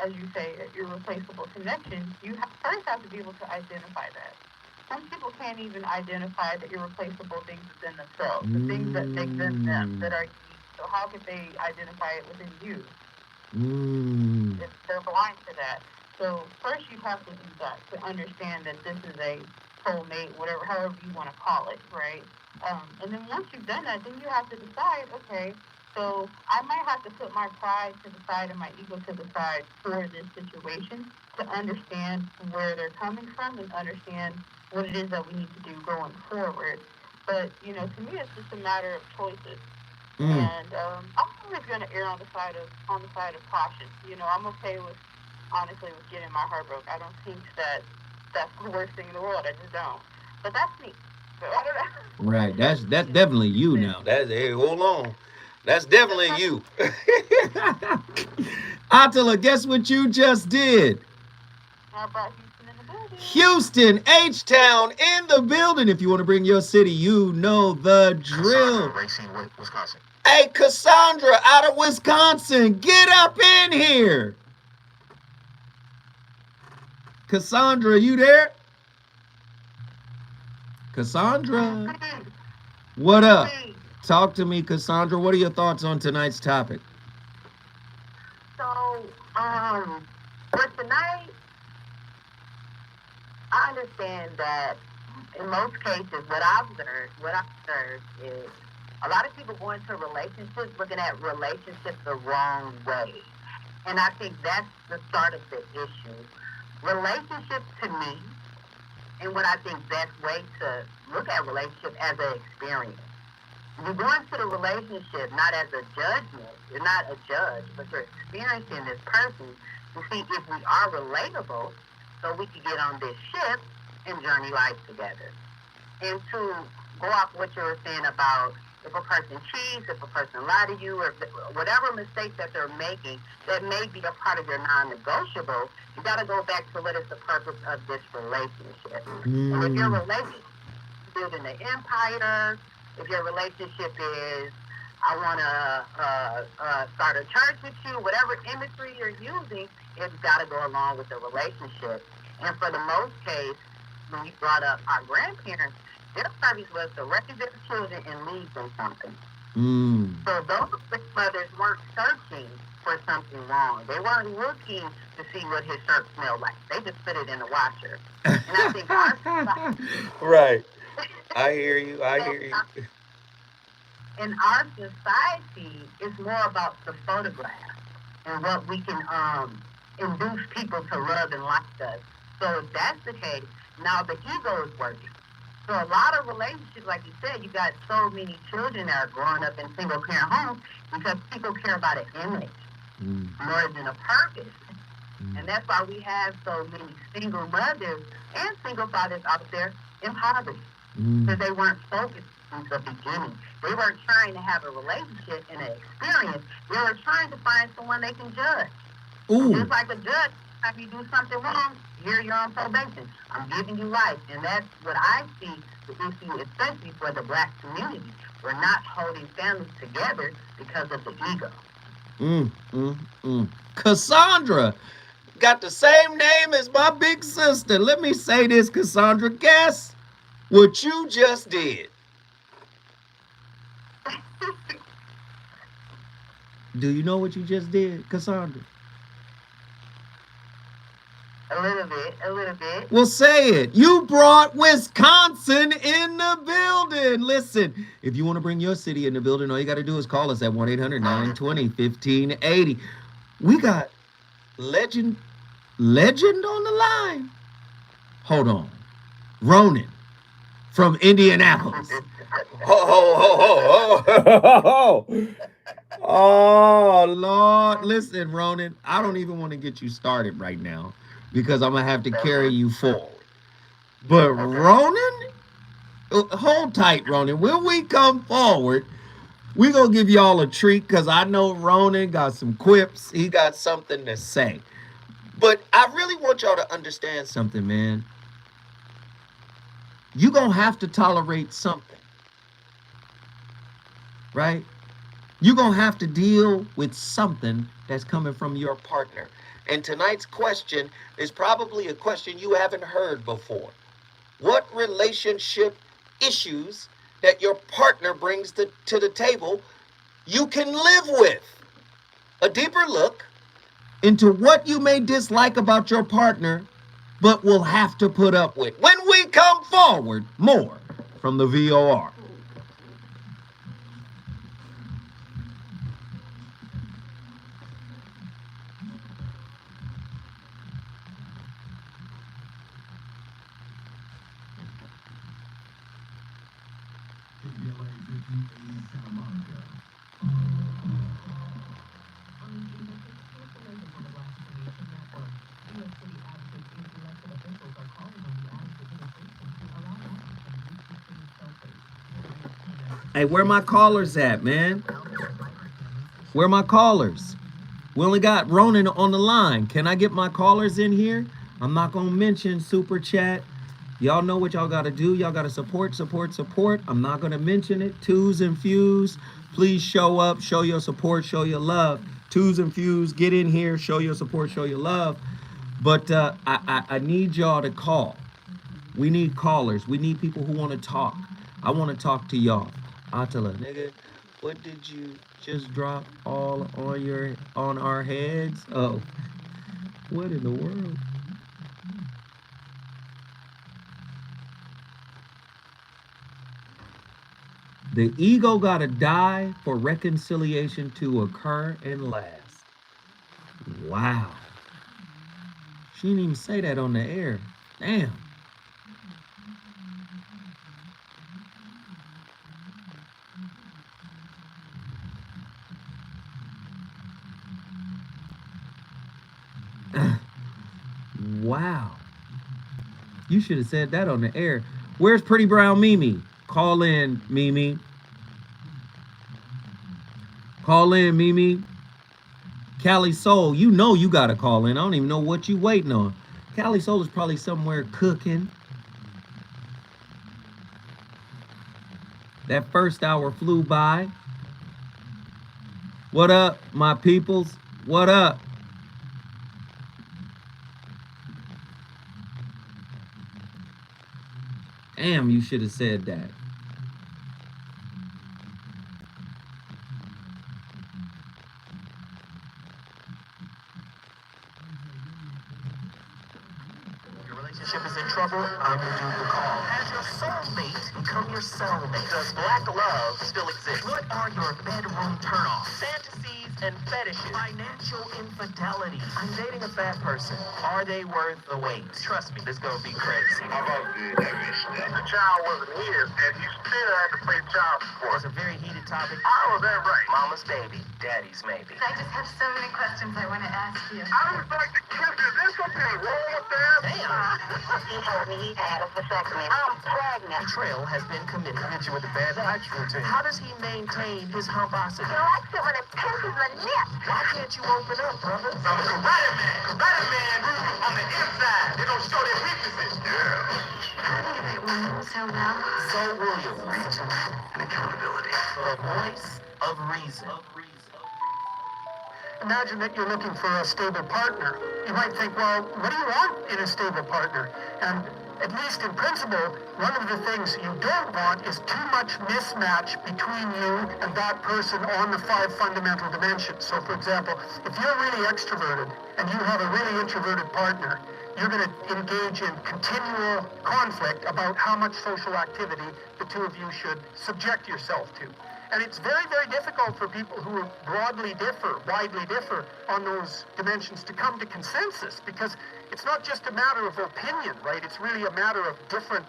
as you say, an irreplaceable connection, you first have to be able to identify that. Some people can't even identify the irreplaceable things within themselves, the things that make them them, that are unique. So how could they identify it within you if they're blind to that? So first you have to do that to understand that this is a soulmate, whatever, however you want to call it, right? And then once you've done that, then you have to decide, okay, so I might have to put my pride to the side and my ego to the side for this situation to understand where they're coming from and understand what it is that we need to do going forward. But, you know, to me, it's just a matter of choices. And I'm always going to err on the side of caution. You know, I'm okay with, honestly, with getting my heart broke. I don't think that that's the worst thing in the world. I just don't. But that's me. So I don't know. Right. That's definitely you now. That's, hey, hold on. That's definitely you. Attila, guess what you just did? I brought Houston in the building. Houston, H-Town in the building. If you want to bring your city, you know the drill. Racine, Wisconsin. Hey, Cassandra out of Wisconsin, get up in here. Cassandra, you there? Cassandra. What up? Talk to me, Cassandra. What are your thoughts on tonight's topic? So, for tonight, I understand that in most cases, what I've observed is a lot of people go into relationships looking at relationships the wrong way. And I think that's the start of the issue. Relationships to me, and what I think best way to look at relationship as an experience. You go into the relationship not as a judgment. You're not a judge, but you're experiencing this person to see if we are relatable so we can get on this ship and journey life together. And to go off what you were saying about if a person cheats, if a person lied to you, or whatever mistakes that they're making that may be a part of your non-negotiable, you got to go back to what is the purpose of this relationship. And if your relationship is building an empire, if your relationship is, I want to start a church with you, whatever imagery you're using, it's got to go along with the relationship. And for the most case, when you brought up our grandparents, their service was to raise their children and leave them something. So those grandmothers weren't searching for something wrong. They weren't looking to see what his shirt smelled like. They just put it in the washer. And I think our society, Right. I hear you. I hear you. in our society, it's more about the photograph and what we can induce people to love and like us. So if that's the case, now the ego is working. So a lot of relationships, like you said, you got so many children that are growing up in single parent homes because people care about an image more than a purpose. And that's why we have so many single mothers and single fathers out there in poverty. Because they weren't focused from the beginning. They weren't trying to have a relationship and an experience. They were trying to find someone they can judge. Just like a judge, if you do something wrong, you're on probation. I'm giving you life. And that's what I see the issue, especially for the black community. We're not holding families together because of the ego. Cassandra got the same name as my big sister. Let me say this, Cassandra. Guess what you just did? Do you know what you just did, Cassandra? A little bit. Well, say it. You brought Wisconsin in the building. Listen, if you want to bring your city in the building, all you got to do is call us at 1-800-920-1580. We got legend on the line. Hold on. Ronan from Indianapolis. Ho. Oh, Lord. Listen, Ronan, I don't even want to get you started right now because I'm going to have to carry you forward. But Ronan, hold tight, Ronan. When we come forward, we're going to give y'all a treat because I know Ronan got some quips. He got something to say. But I really want y'all to understand something, man. You're going to have to tolerate something, right? You're going to have to deal with something that's coming from your partner. And tonight's question is probably a question you haven't heard before. What relationship issues that your partner brings to the table you can live with? A deeper look into what you may dislike about your partner, but will have to put up with. When we come forward, more from the VOR. Hey, where my callers at, man? Where my callers? We only got Ronan on the line. Can I get my callers in here? I'm not going to mention Super Chat. Y'all know what y'all got to do. Y'all got to support. I'm not going to mention it. Twos and Fuse, please show up, show your support, show your love. Twos and Fuse, get in here, show your support, show your love. But I need y'all to call. We need callers. We need people who want to talk. I want to talk to y'all. Atala, nigga, what did you just drop all on our heads? Oh, what in the world? The ego gotta die for reconciliation to occur and last. Wow. She didn't even say that on the air. Damn. Wow. You should have said that on the air. Where's Pretty Brown Mimi? Call in, Mimi. Call in, Mimi. Cali Soul, you know you gotta call in. I don't even know what you waiting on. Cali Soul is probably somewhere cooking. That first hour flew by. What up, my peoples? What up? Damn, you should have said that. Your relationship is in trouble, I'm going to do the call. Has your soulmate become your cellmate? Does black love still exist? What are your bedroom turnoffs, fantasies, and fetishes. Financial infidelity. I'm dating a fat person. Are they worth the wait? Trust me, this gonna be crazy. How about the eviction? The child wasn't his, and he still had to pay child support. It's a very heated topic. How is that right? Mama's baby, daddy's maybe. I just have so many questions I want to ask you. I was like the kids. Is there something wrong with that? Damn. He told me he had a vasectomy. I'm pregnant. Betrayal has been committed. Hit you with a bad hygiene routine. How does he maintain his humposity? He likes it when it pinches my nip. Why can't you open up, brother? I'm a karate man. Karate man on the inside. They don't show their weaknesses. Yeah. How do you make women so well? So William, And accountability. the voice of reason. Imagine that you're looking for a stable partner. You might think, well, what do you want in a stable partner? And at least in principle, one of the things you don't want is too much mismatch between you and that person on the 5 fundamental dimensions. So, for example, if you're really extroverted and you have a really introverted partner, you're going to engage in continual conflict about how much social activity the two of you should subject yourself to. And it's very, very difficult for people who widely differ on those dimensions to come to consensus, because it's not just a matter of opinion, right? It's really a matter of different,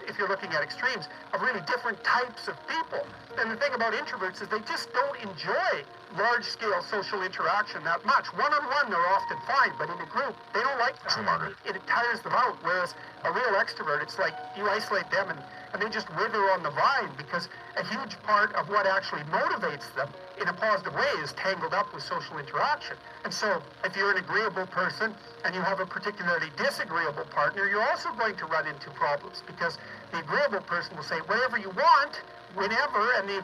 if you're looking at extremes, of really different types of people. And the thing about introverts is they just don't enjoy large-scale social interaction that much. One-on-one, they're often fine, but in a group, they don't like that. It tires them out, whereas a real extrovert, it's like you isolate them and they just wither on the vine, because a huge part of what actually motivates them in a positive way is tangled up with social interaction. And so if you're an agreeable person and you have a particularly disagreeable partner, you're also going to run into problems, because the agreeable person will say whatever you want, whenever, and the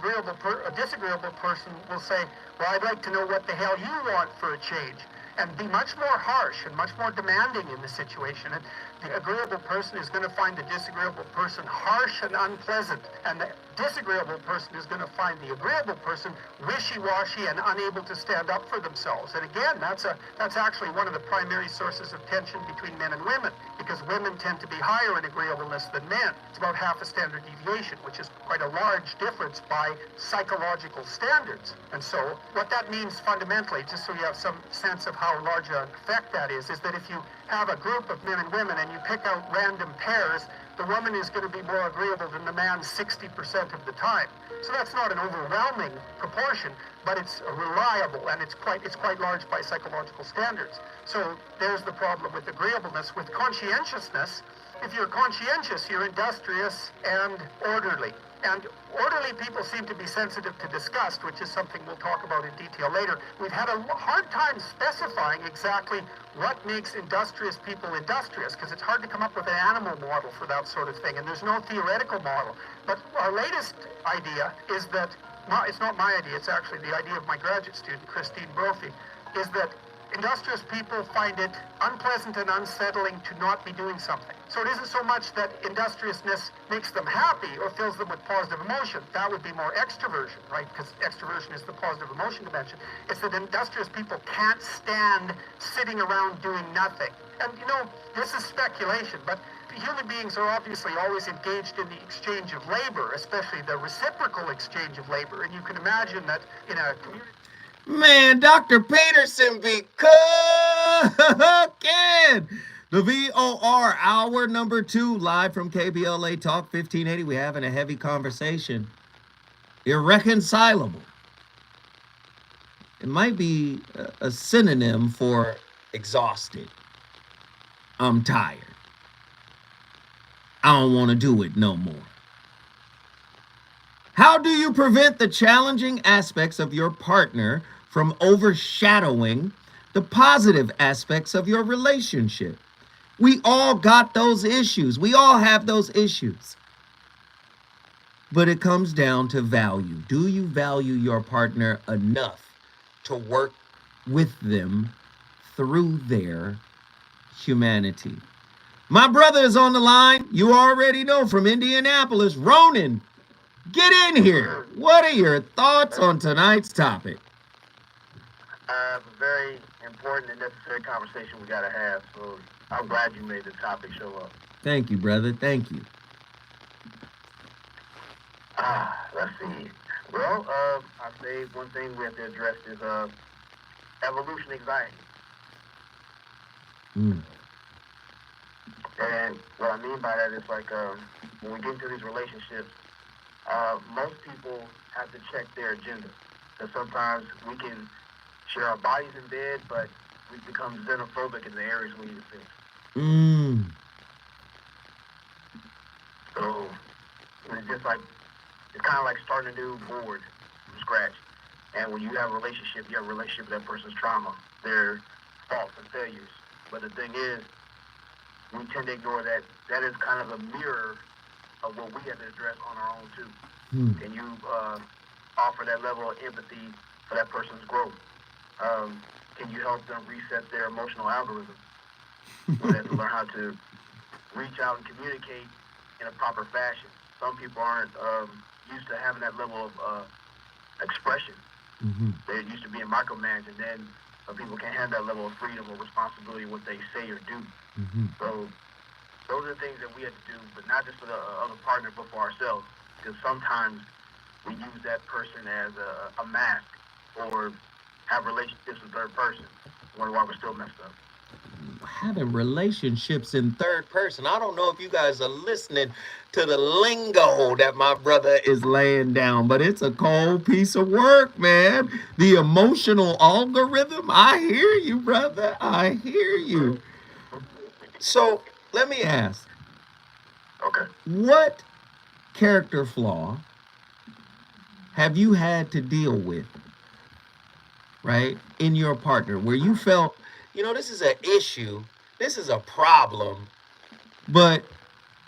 disagreeable person will say, well, I'd like to know what the hell you want for a change, and be much more harsh and much more demanding in the situation. And the agreeable person is going to find the disagreeable person harsh and unpleasant, and the disagreeable person is going to find the agreeable person wishy-washy and unable to stand up for themselves. And again, that's actually one of the primary sources of tension between men and women, because women tend to be higher in agreeableness than men. It's about half a standard deviation, which is quite a large difference by psychological standards. And so what that means fundamentally, just so you have some sense of how large an effect that is that if you have a group of men and women and you pick out random pairs, the woman is going to be more agreeable than the man 60% of the time. So that's not an overwhelming proportion, but it's reliable, and it's quite large by psychological standards. So there's the problem with agreeableness. With conscientiousness, if you're conscientious, you're industrious and orderly. And orderly people seem to be sensitive to disgust, which is something we'll talk about in detail later. We've had a hard time specifying exactly what makes industrious people industrious, because it's hard to come up with an animal model for that sort of thing, and there's no theoretical model. But our latest idea is that, it's not my idea, it's actually the idea of my graduate student, Christine Brophy, is that industrious people find it unpleasant and unsettling to not be doing something. So it isn't so much that industriousness makes them happy or fills them with positive emotion. That would be more extroversion, right? Because extroversion is the positive emotion dimension. It's that industrious people can't stand sitting around doing nothing. And, this is speculation, but human beings are obviously always engaged in the exchange of labor, especially the reciprocal exchange of labor. And you can imagine that in a community... Man, Dr. Peterson be cooking. The VOR hour number 2, live from KBLA Talk 1580. We're having a heavy conversation. Irreconcilable. It might be a synonym for exhausted. I'm tired. I don't want to do it no more. How do you prevent the challenging aspects of your partner from overshadowing the positive aspects of your relationship? We all got those issues. We all have those issues. But it comes down to value. Do you value your partner enough to work with them through their humanity? My brother is on the line. You already know, from Indianapolis. Ronan, get in here. What are your thoughts on tonight's topic? A very important and necessary conversation we got to have. So I'm glad you made the topic show up. Thank you, brother. Thank you. Let's see. Well, I say one thing we have to address is evolution anxiety. Mm. And what I mean by that is like when we get into these relationships, most people have to check their agenda. Because sometimes we can share our bodies in bed, but we become xenophobic in the areas we need to fix. Mm. So it's just like, it's kind of like starting a new board from scratch. And when you have a relationship, you have a relationship with that person's trauma, their faults and failures. But the thing is, we tend to ignore that. That is kind of a mirror of what we have to address on our own too. Mm. Can you offer that level of empathy for that person's growth? Can you help them reset their emotional algorithm? We have to learn how to reach out and communicate in a proper fashion. Some people aren't used to having that level of expression. Mm-hmm. They're used to being micromanaged, and then some people can't have that level of freedom or responsibility in what they say or do. Mm-hmm. So those are the things that we have to do, but not just for the other partner, but for ourselves. Because sometimes we use that person as a mask or have relationships with third person. Wonder why we're still messed up. Having relationships in third person. I don't know if you guys are listening to the lingo that my brother is laying down, but it's a cold piece of work, man. The emotional algorithm. I hear you, brother. I hear you. So let me ask, Okay. what character flaw have you had to deal with, right, in your partner where you felt, this is an issue, this is a problem, but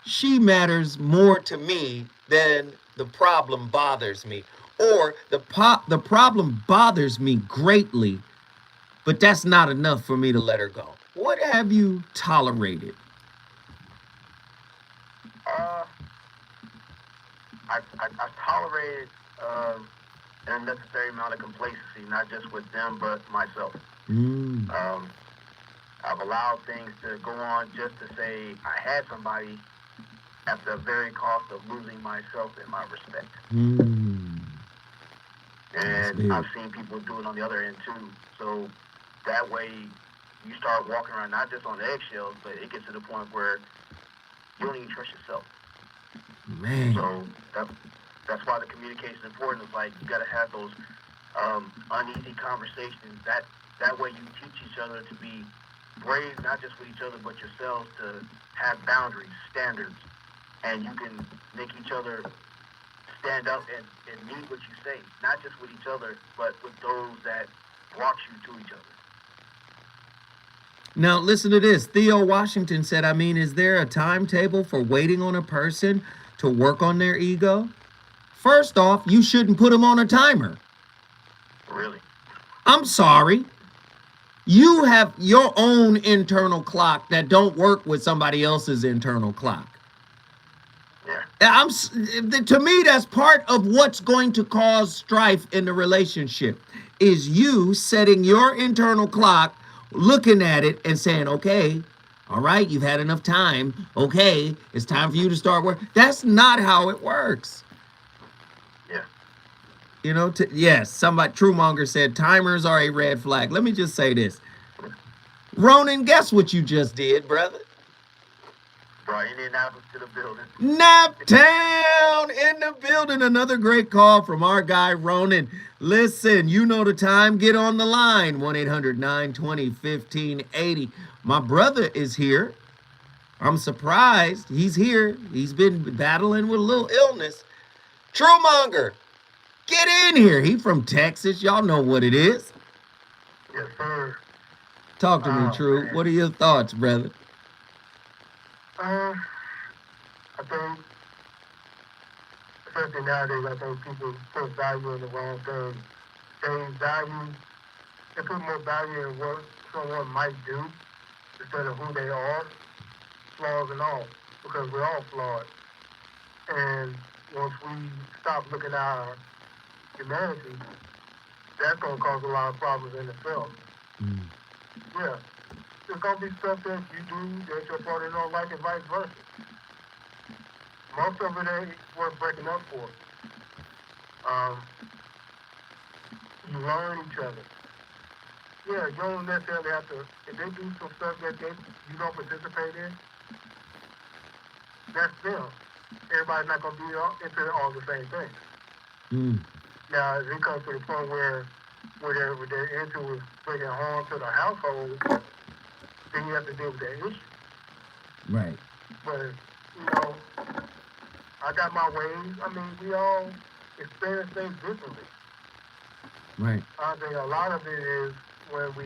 she matters more to me than the problem bothers me, or the problem bothers me greatly, but that's not enough for me to let her go. What have you tolerated? I tolerated an unnecessary amount of complacency, not just with them, but myself. Mm. I've allowed things to go on just to say I had somebody at the very cost of losing myself and my respect. Mm. And I've seen people do it on the other end too. So that way you start walking around not just on eggshells, but it gets to the point where you don't even trust yourself. Man. So that's why the communication is important. It's like you got to have those uneasy conversations. That way you teach each other to be brave, not just with each other, but yourselves, to have boundaries, standards, and you can make each other stand up and mean what you say, not just with each other, but with those that brought you to each other. Now, listen to this. Theo Washington said, is there a timetable for waiting on a person to work on their ego? First off, you shouldn't put them on a timer. Really? I'm sorry. You have your own internal clock that don't work with somebody else's internal clock. Yeah. To me, that's part of what's going to cause strife in the relationship, is you setting your internal clock, looking at it and saying, okay, all right, you've had enough time. Okay, it's time for you to start work. That's not how it works. Yeah. Yes, somebody, Truemonger said, timers are a red flag. Let me just say this. Ronan, guess what you just did, brother? Brought Indianapolis to the building. Naptown in the building. Another great call from our guy, Ronan. Listen, you know the time. Get on the line. 1-800-920-1580. My brother is here. I'm surprised he's here. He's been battling with a little illness. Truemonger, get in here. He from Texas. Y'all know what it is. Yes, sir. Talk to me, True. Man. What are your thoughts, brother? I think, especially nowadays, I think people put value in the wrong thing. They put more value in what someone might do instead of who they are, flaws and all, because we're all flawed. And once we stop looking at our humanity, that's going to cause a lot of problems in itself. Mm. Yeah. There's going to be stuff that you do that your partner don't like and vice versa. Most of it ain't worth breaking up for. You learn each other. Yeah, you don't necessarily have to. If they do some stuff that you don't participate in, that's them. Everybody's not gonna be into all the same things. Mm. Now, if it comes to the point where they're into is bringing harm to the household, then you have to deal with that issue. Right. But I got my ways. I mean, we all experience things differently. Right. I think a lot of it is when if we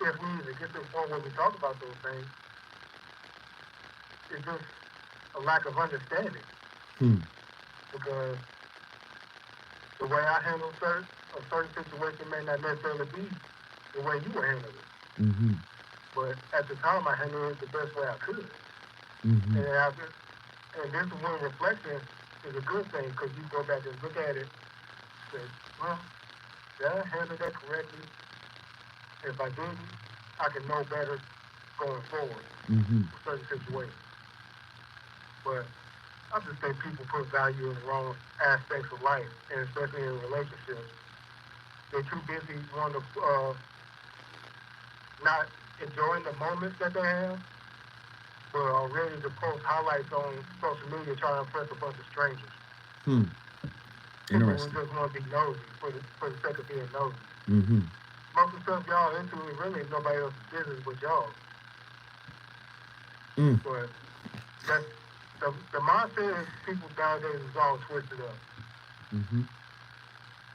even get to the point where we talk about those things, it's just a lack of understanding. Because the way I handle a certain situation may not necessarily be the way you would handle it. Mm-hmm. But at the time, I handled it the best way I could. Mm-hmm. And this is when reflection is a good thing, because you go back and look at it and say, well, did I handle that correctly? If I didn't, I can know better going forward Mm-hmm. for certain situations. But I just think people put value in the wrong aspects of life, and especially in relationships. They're too busy wanting to not enjoying the moments that they have, but are ready to post highlights on social media trying to impress a bunch of strangers. People who Interesting. just want to be nosy for the sake of being nosy. Mm-hmm. Most of the stuff y'all into is really nobody else's business but y'all. But that's the mindset of people nowadays is all twisted up. Mm-hmm.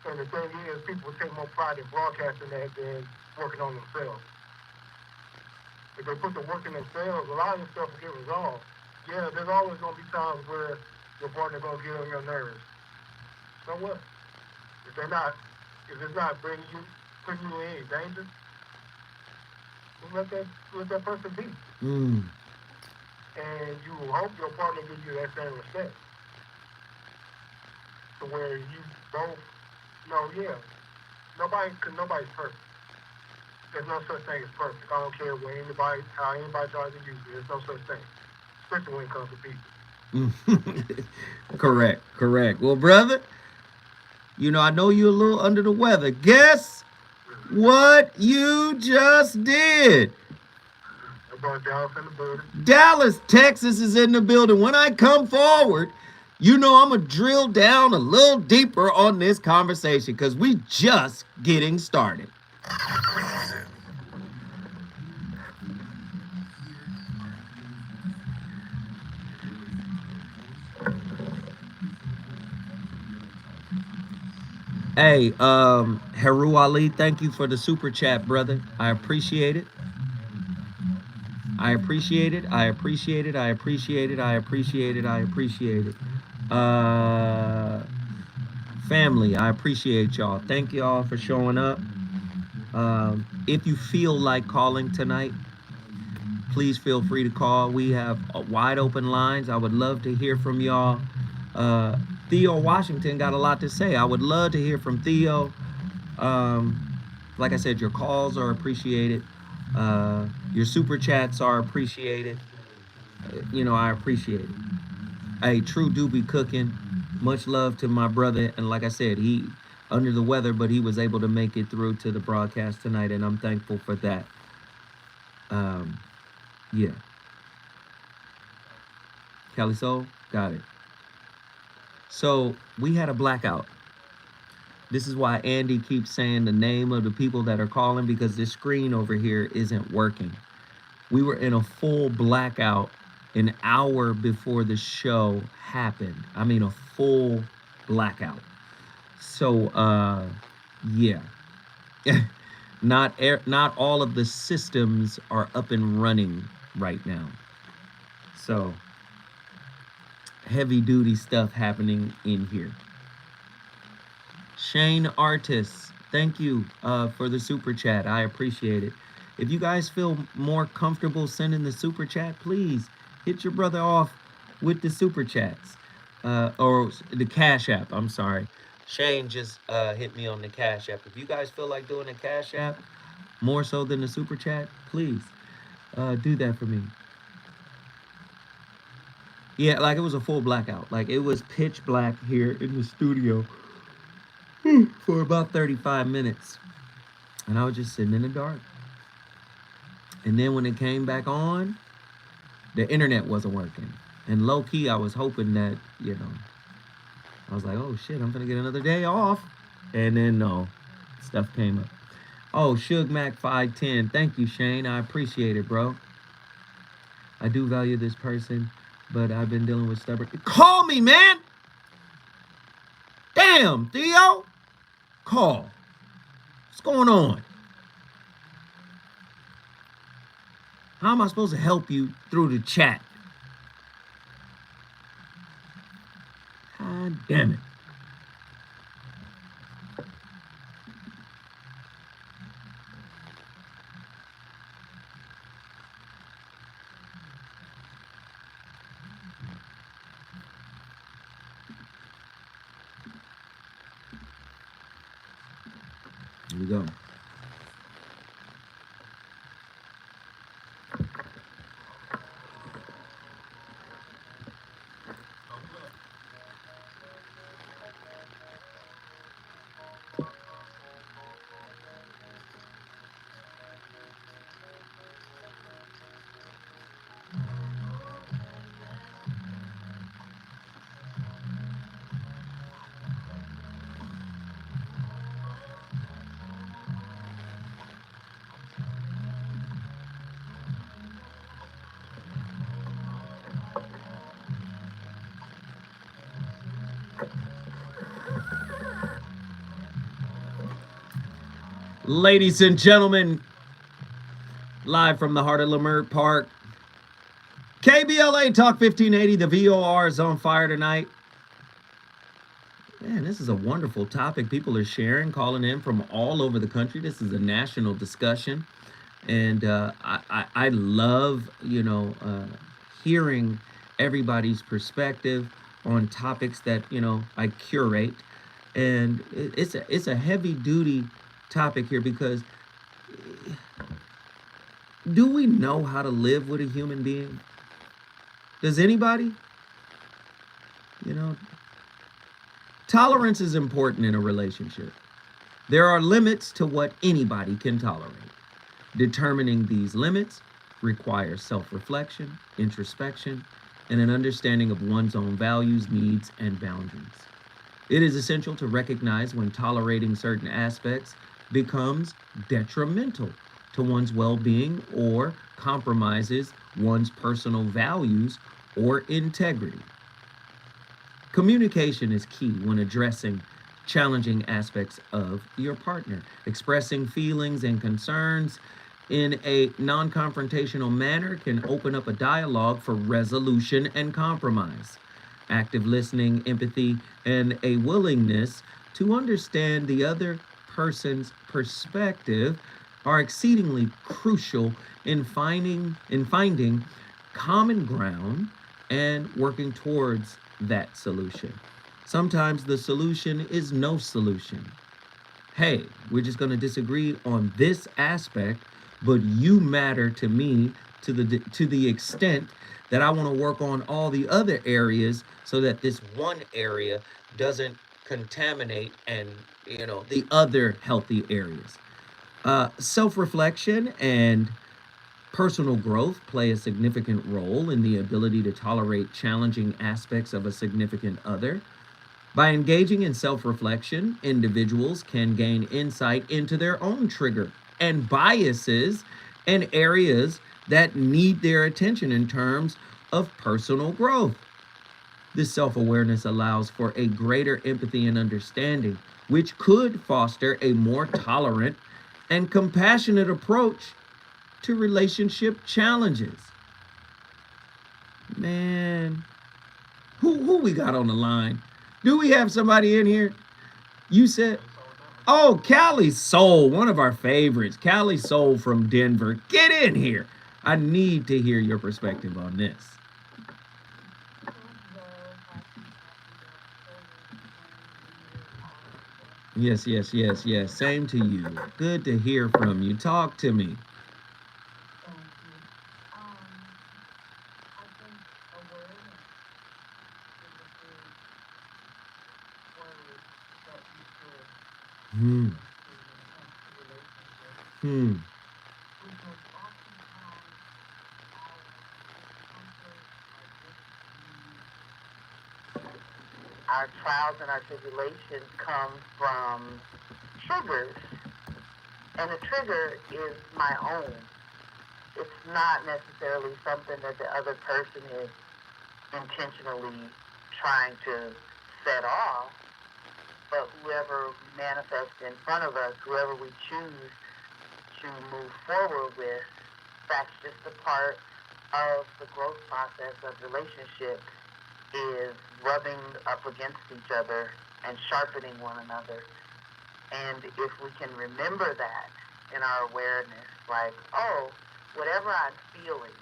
And the thing is, people take more pride in broadcasting that than working on themselves. If they put the work in themselves, a lot of this stuff will get resolved. Yeah, there's always going to be times where your partner's going to get on your nerves. So what? If it's not putting you in any danger, let that person be. And you will hope your partner gives you that same respect. To where you both know, yeah, nobody's perfect. There's no such thing as perfect. I don't care how anybody tries to use it. There's no such thing, especially when it comes to people. Correct. Well, brother, I know you're a little under the weather. Guess what you just did? Dallas in the building. Dallas, Texas is in the building. When I come forward, I'm going to drill down a little deeper on this conversation because we just getting started. Hey, Heru Ali, thank you for the super chat, brother. I appreciate it. Family, I appreciate y'all. Thank y'all for showing up. If you feel like calling tonight, please feel free to call. We have wide open lines. I would love to hear from y'all. Theo Washington got a lot to say. I would love to hear from Theo. Like I said, your calls are appreciated. Your super chats are appreciated. I appreciate it. Hey, True do be cooking. Much love to my brother. And like I said, he under the weather, but he was able to make it through to the broadcast tonight, and I'm thankful for that. Yeah. Kelly Soul, got it. So we had a blackout. This is why Andy keeps saying the name of the people that are calling, because this screen over here isn't working. We were in a full blackout an hour before the show happened. I mean, a full blackout. So, yeah. Not all of the systems are up and running right now. So, heavy duty stuff happening in here. Shane Artis, thank you for the super chat. I appreciate it. If you guys feel more comfortable sending the super chat, please hit your brother off with the super chats or the Cash App. I'm sorry. Shane just hit me on the Cash App. If you guys feel like doing a Cash App more so than the super chat, please do that for me. Yeah, like it was a full blackout. Like it was pitch black here in the studio for about 35 minutes. And I was just sitting in the dark. And then when it came back on, the internet wasn't working. And low key, I was hoping that, I was like, oh shit, I'm gonna get another day off. And then no, stuff came up. Oh, Suge Mac 510. Thank you, Shane. I appreciate it, bro. I do value this person, but I've been dealing with stubborn. Call me, man! Damn, Theo! Call. What's going on? How am I supposed to help you through the chat? God damn it. Here we go. Ladies and gentlemen, live from the heart of Leimert Park, KBLA Talk 1580. The VOR is on fire tonight. Man, this is a wonderful topic. People are sharing, calling in from all over the country. This is a national discussion. And I love, hearing everybody's perspective on topics that, I curate. And it's a heavy duty topic here because do we know how to live with a human being? Does anybody? Tolerance is important in a relationship. There are limits to what anybody can tolerate. Determining these limits requires self-reflection, introspection, and an understanding of one's own values, needs, and boundaries. It is essential to recognize when tolerating certain aspects becomes detrimental to one's well-being or compromises one's personal values or integrity. Communication is key when addressing challenging aspects of your partner. Expressing feelings and concerns in a non-confrontational manner can open up a dialogue for resolution and compromise. Active listening, empathy, and a willingness to understand the other person's perspective are exceedingly crucial in finding common ground and working towards that solution. Sometimes the solution is no solution. Hey, we're just going to disagree on this aspect, but you matter to me to the extent that I want to work on all the other areas so that this one area doesn't contaminate and the other healthy areas. Self-reflection and personal growth play a significant role in the ability to tolerate challenging aspects of a significant other. By engaging in self-reflection, individuals can gain insight into their own trigger and biases and areas that need their attention in terms of personal growth. This self-awareness allows for a greater empathy and understanding, which could foster a more tolerant and compassionate approach to relationship challenges. Man, who we got on the line? Do we have somebody in here? You said, oh, Callie Soul, one of our favorites. Callie Soul from Denver. Get in here. I need to hear your perspective on this. Yes. Same to you. Good to hear from you. Talk to me. Hmm. Because oftentimes our discomfort, our trials and our tribulations come from triggers, and a trigger is my own. It's not necessarily something that the other person is intentionally trying to set off, but whoever manifests in front of us, whoever we choose to move forward with, that's just a part of the growth process of relationships, is rubbing up against each other and sharpening one another. And if we can remember that in our awareness, like, oh, whatever I'm feeling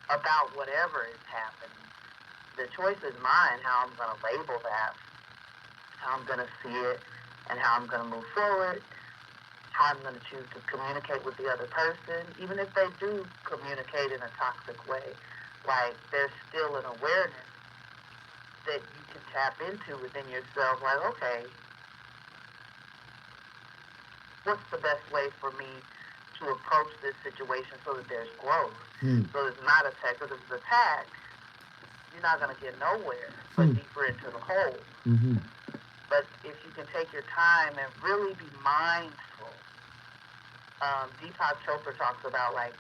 about whatever is happening, the choice is mine, how I'm going to label that, how I'm going to see it, and how I'm going to move forward, how I'm going to choose to communicate with the other person, even if they do communicate in a toxic way. Like, there's still an awareness that you can tap into within yourself, like, okay, what's the best way for me to approach this situation so that there's growth? So it's not attack, because if it's attack, you're not going to get nowhere, but deeper into the hole. But if you can take your time and really be mindful, Deepak Chopra talks about, like,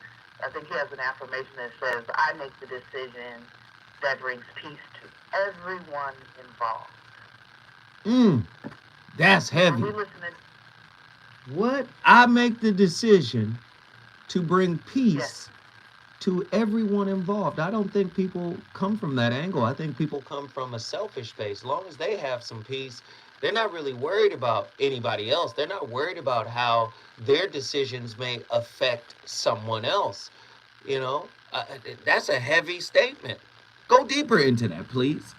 I think he has an affirmation that says, I make the decision that brings peace to everyone involved. That's heavy. When we listen to, What? I make the decision to bring peace yes, to everyone involved. I don't think people come from that angle. I think people come from a selfish space. As long as they have some peace, they're not really worried about anybody else. They're not worried about how their decisions may affect someone else. You know, that's a heavy statement. Go deeper into that, please.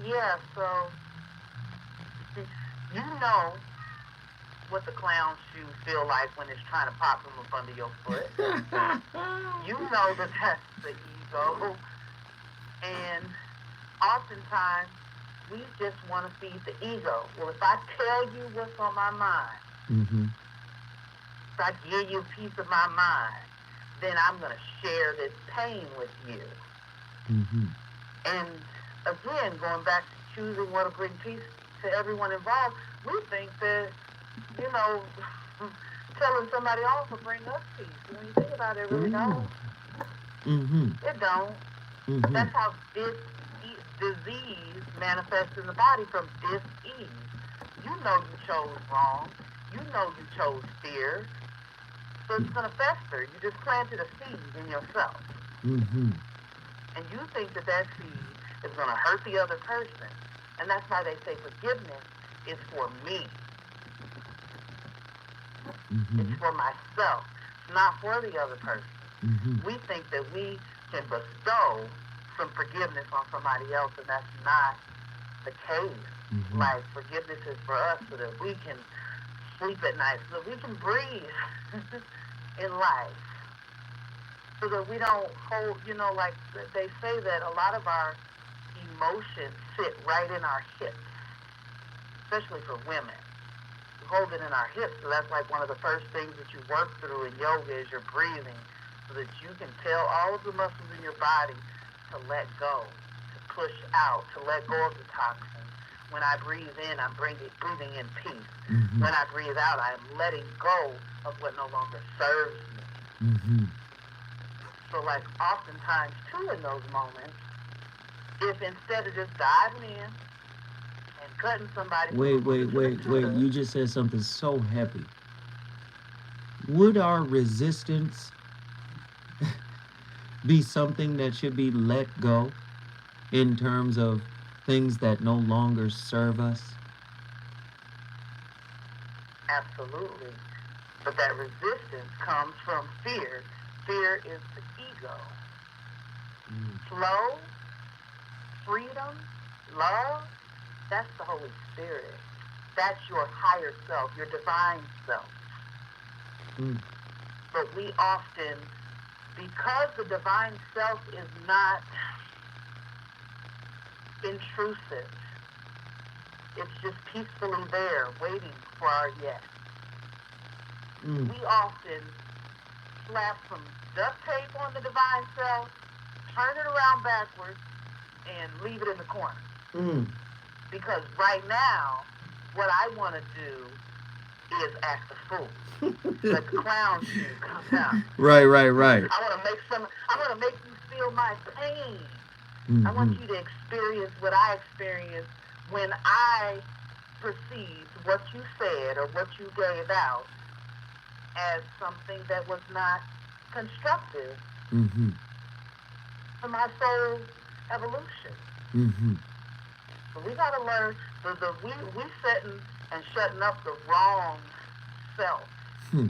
yeah, so you know what the clown shoes feel like when it's trying to pop from up under your foot. You know that that's the ego. And oftentimes, we just want to feed the ego. Well, if I tell you what's on my mind, if I give you a piece of my mind, then I'm going to share this pain with you. And again, going back to choosing what to bring peace to everyone involved, we think that, you know, telling somebody else will bring us peace. When you think about it, it really don't. It don't. That's how disease manifests in the body, from dis-ease. You know you chose wrong. You know you chose fear. So it's going to fester. You just planted a seed in yourself. And you think that that seed is going to hurt the other person. And that's why they say forgiveness is for me. It's for myself. It's not for the other person. We think that we can bestow some forgiveness on somebody else, and that's not the case. Like, forgiveness is for us so that we can sleep at night, so that we can breathe in life, so that we don't hold, you know, like they say that a lot of our emotions sit right in our hips, especially for women. We hold it in our hips, so that's like one of the first things that you work through in yoga is your breathing, so that you can tell all of the muscles in your body to let go, to push out, to let go of the toxins. When I breathe in, I'm breathing in peace. When I breathe out, I am letting go of what no longer serves me. So, like, oftentimes, too, in those moments, if instead of just diving in and cutting somebody... Wait. You just said something so heavy. Would our resistance be something that should be let go in terms of things that no longer serve us? Absolutely. But that resistance comes from fear. Fear is the ego. Flow, freedom, love, that's the Holy Spirit. That's your higher self, your divine self. But we often, because the divine self is not intrusive, it's just peacefully there, waiting for our yes. We often slap some duct tape on the divine self, turn it around backwards, and leave it in the corner. Because right now, what I want to do is act a fool. Let the clown shoe come down. Right. I want to make you feel my pain. I want you to experience what I experienced when I perceived what you said or what you gave out as something that was not constructive for my soul's evolution. So we got to learn we setting and shutting up the wrong self. Who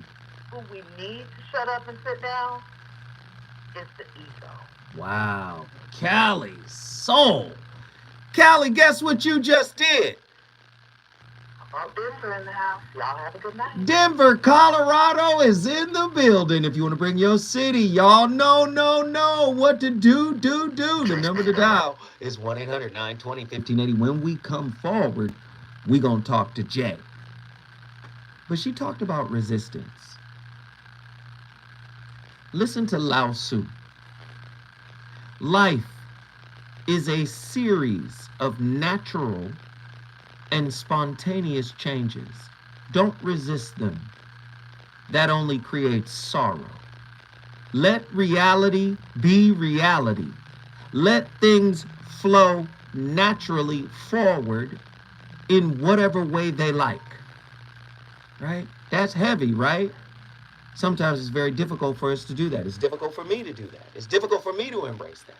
we need to shut up and sit down is the ego. Wow. Callie Soul. Callie, guess what you just did? Denver in the house. Y'all have a good night. Denver, Colorado is in the building. If you want to bring your city, y'all know what to do. The number to dial is 1-800-920-1580. When we come forward, we going to talk to Jay. But she talked about resistance. Listen to Lao Tzu. Life is a series of natural and spontaneous changes. Don't resist them. That only creates sorrow. Let reality be reality. Let things flow naturally forward in whatever way they like. Right? That's heavy, right? Sometimes it's very difficult for us to do that. It's difficult for me to do that. It's difficult for me to embrace that.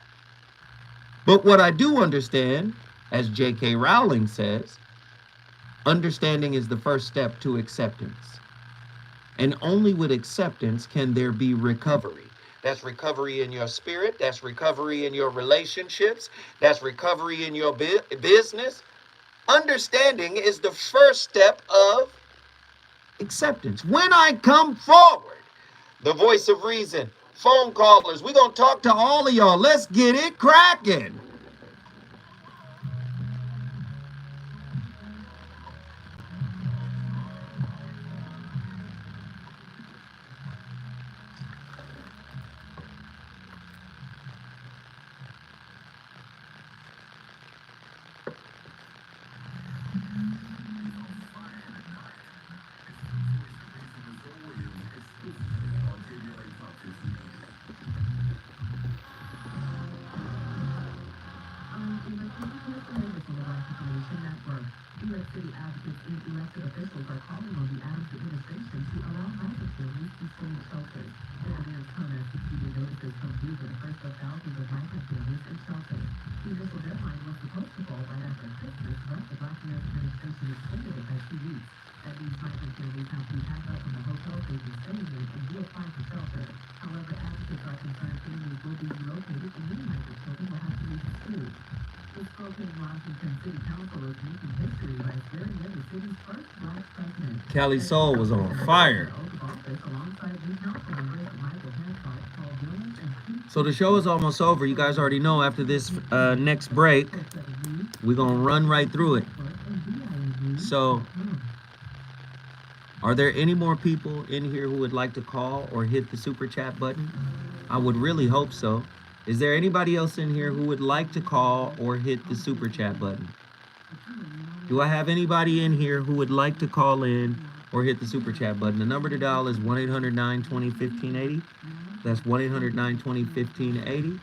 But what I do understand, as J.K. Rowling says, understanding is the first step to acceptance. And only with acceptance can there be recovery. That's recovery in your spirit. That's recovery in your relationships. That's recovery in your business. Understanding is the first step of acceptance. When I come forward, the voice of reason, phone callers, we're going to talk to all of y'all. Let's get it cracking. New York City advocates and elected officials are calling on the Adams administration to allow migrant families to stay in shelters. The demands come as security notices come due for the first of thousands of migrant families in shelters. The initial deadline was supposed to fall right after Christmas, but the Black administration extended it by 2 weeks. That means migrant families have to pack up from the hotels they've been staying in and reapply for shelter. However, advocates are concerned families will be relocated and many migrant children will have to leave school. The Spokane Washington City Council is making history by swearing in the city's first Black president. Kelly Soul was on fire. So the show is almost over. You guys already know after this next break, we're going to run right through it. So, are there any more people in here who would like to call or hit the super chat button? I would really hope so. Is there anybody else in here who would like to call or hit the super chat button? Do I have anybody in here who would like to call in or hit the super chat button? The number to dial is 1-800-920-1580. That's 1-800-920-1580.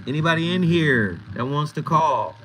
Anybody in here that wants to call?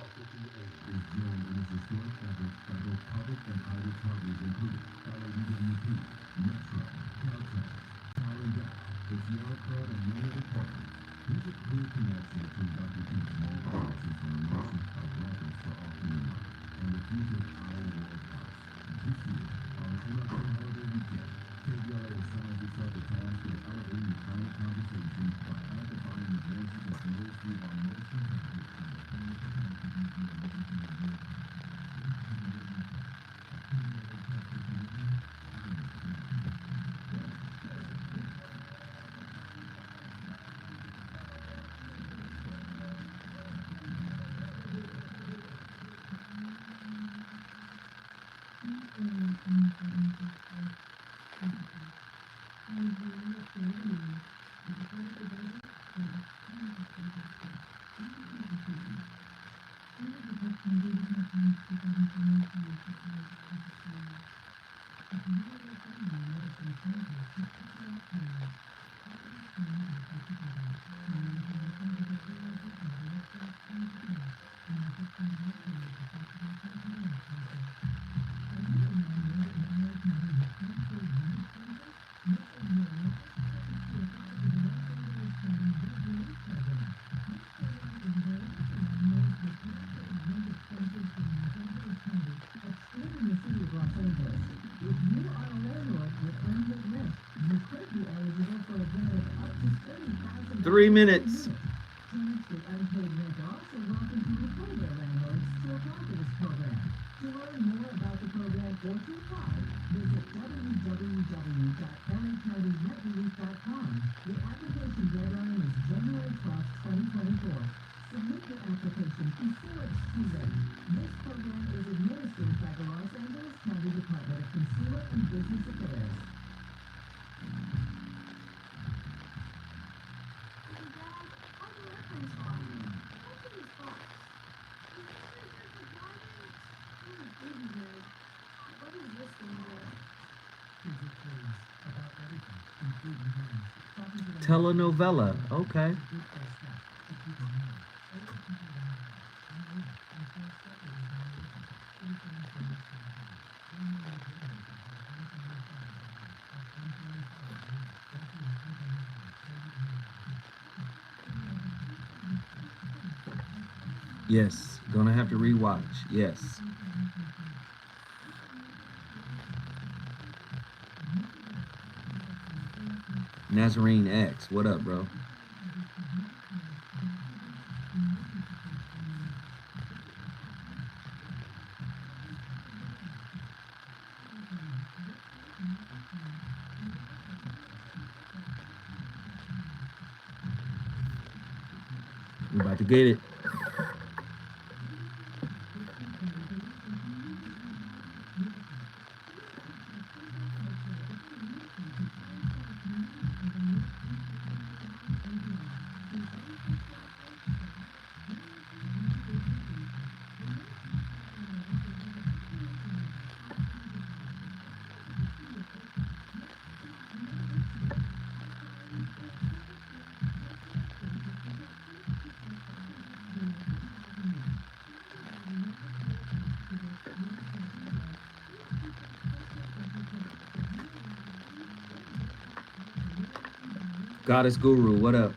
3 minutes. Telenovela. Okay. Yes, gonna have to rewatch. Yes. Nazarene X, what up, bro? We're about to get it. Goddess Guru, what up?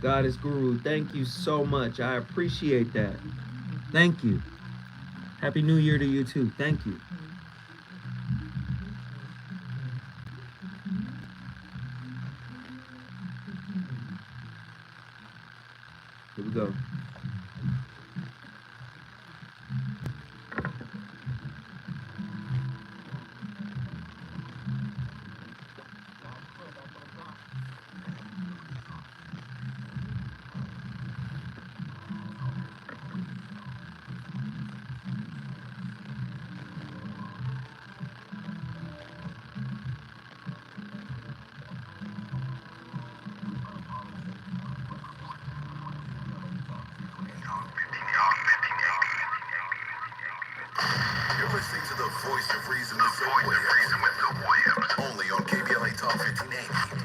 Goddess Guru, thank you so much. I appreciate that. Thank you. Happy New Year to you too. Thank you. Here we go. You're listening to the voice of reason with Phil Williams. Only on KBLA Talk 1580.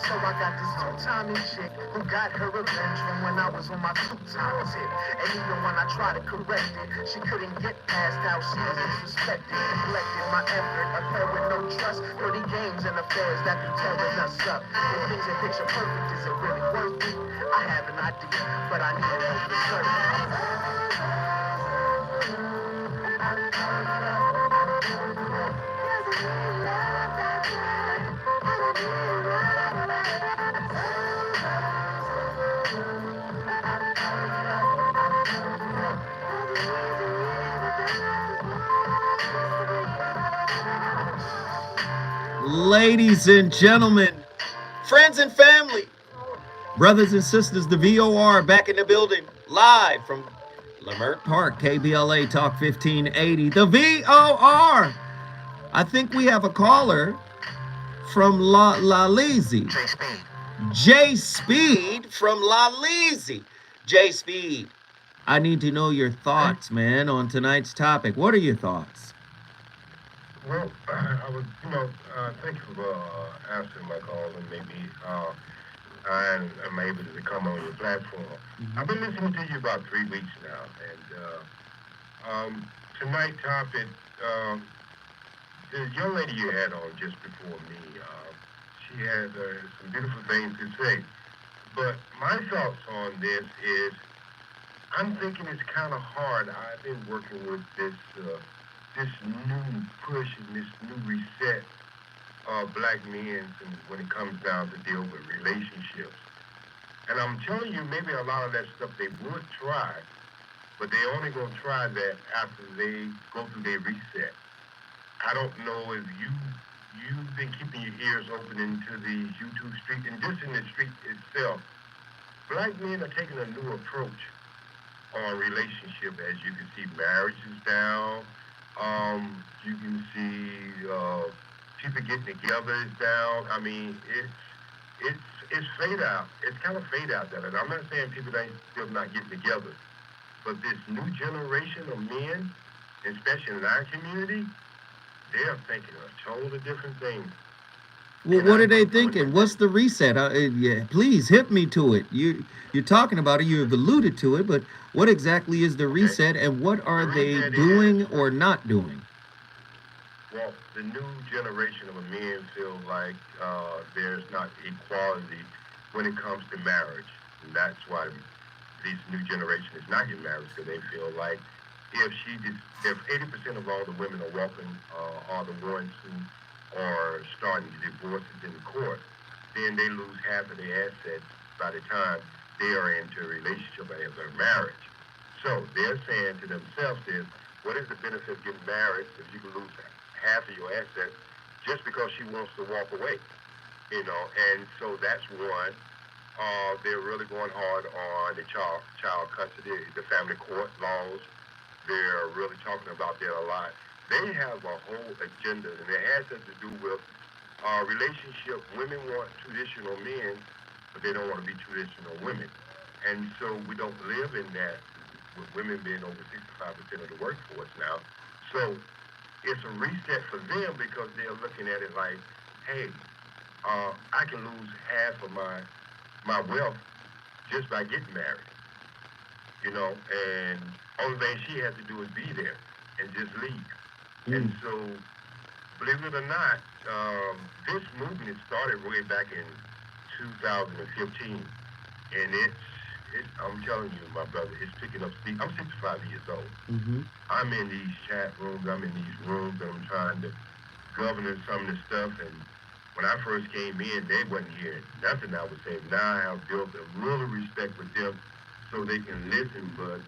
So I got this two-timing chick who got her revenge from when I was on my two-time tip. And even when I tried to correct it, she couldn't get past how she was disrespected, neglected my effort, a pair with no trust, dirty games and affairs that be tearing us up. If things are picture perfect, is it really worth it? I have an idea, but I need help to serve Ladies and gentlemen, friends and family, brothers and sisters, the VOR back in the building, live from Lamert Park, KBLA Talk 1580. The VOR. I think we have a caller from La Lazy. J Speed. J Speed from La Lazy. J Speed, I need to know your thoughts, man, on tonight's topic. What are your thoughts? Well, I was, thank you for answering my call, and maybe I'm able to come on your platform. I've been listening to you about 3 weeks now, and tonight's topic, the young lady you had on just before me, she had some beautiful things to say. But my thoughts on this is, I'm thinking it's kind of hard. I've been working with this new push and this new reset of black men when it comes down to deal with relationships. And I'm telling you, maybe a lot of that stuff they would try, but they only gonna try that after they go through their reset. I don't know if you've been keeping your ears open into these YouTube streets, and just in the street itself, black men are taking a new approach on relationship. As you can see, marriage is down. You can see people getting together is down. I mean, it's fade out. It's kind of fade out there. And I'm not saying people ain't still not getting together, but this new generation of men, especially in our community, they're thinking a totally different thing. Well, what are they thinking? What's the reset? Yeah, please hit me to it. You're talking about it. You've alluded to it, but what exactly is the reset, and what are they doing or not doing? Well, the new generation of men feel like there's not equality when it comes to marriage, and that's why this new generation is not getting married, because they feel like if 80% of all the women are walking are the ones who are starting divorces in court, then they lose half of their assets by the time they are into a relationship as a marriage. So they're saying to themselves is, what is the benefit of getting married if you can lose half of your assets just because she wants to walk away? And so that's one. They're really going hard on the child custody, the family court laws. They're really talking about that a lot. They have a whole agenda, and it has to do with relationship. Women want traditional men, but they don't want to be traditional women. And so we don't live in that, with women being over 65% of the workforce now. So it's a reset for them, because they're looking at it like, hey, I can lose half of my wealth just by getting married. And only thing she has to do is be there and just leave. And so, believe it or not, this movement started way back in 2015, and I'm telling you, my brother, it's picking up speed. I'm 65 years old. I'm in these chat rooms, I'm in these rooms, and I'm trying to govern some of the stuff. And when I first came in, they wasn't hearing nothing I was saying. Now I have built a real respect with them so they can listen. But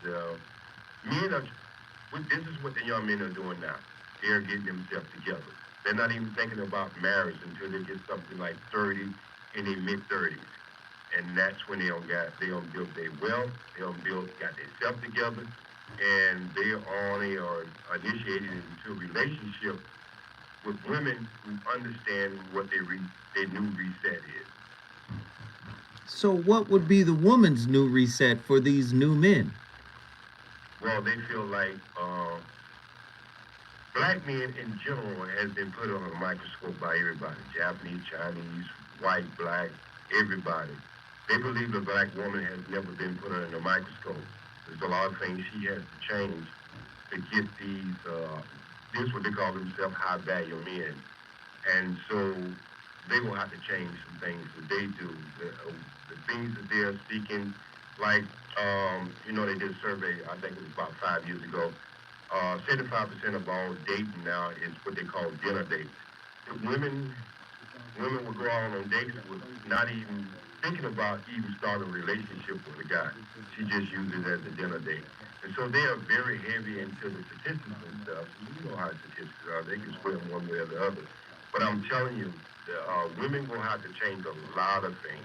this is what the young men are doing now. They're getting themselves together. They're not even thinking about marriage until they get something like 30 in their mid-30s. And that's when they don't build their wealth, got themselves together, and they only are initiated into a relationship with women who understand what their new reset is. So what would be the woman's new reset for these new men? Well, they feel like black men in general has been put on a microscope by everybody. Japanese, Chinese, white, black, everybody. They believe the black woman has never been put under a microscope. There's a lot of things she has to change to get this is what they call themselves high-value men. And so they will have to change some things that they do. The things that they're seeking, like, they did a survey, I think it was about 5 years ago. 75% of all dating now is what they call dinner dates. Women will go out on dates with not even thinking about even starting a relationship with a guy. She just uses it as a dinner date. And so they are very heavy into the statistics and stuff. You know how statistics are. They can swim one way or the other. But I'm telling you, women will have to change a lot of things.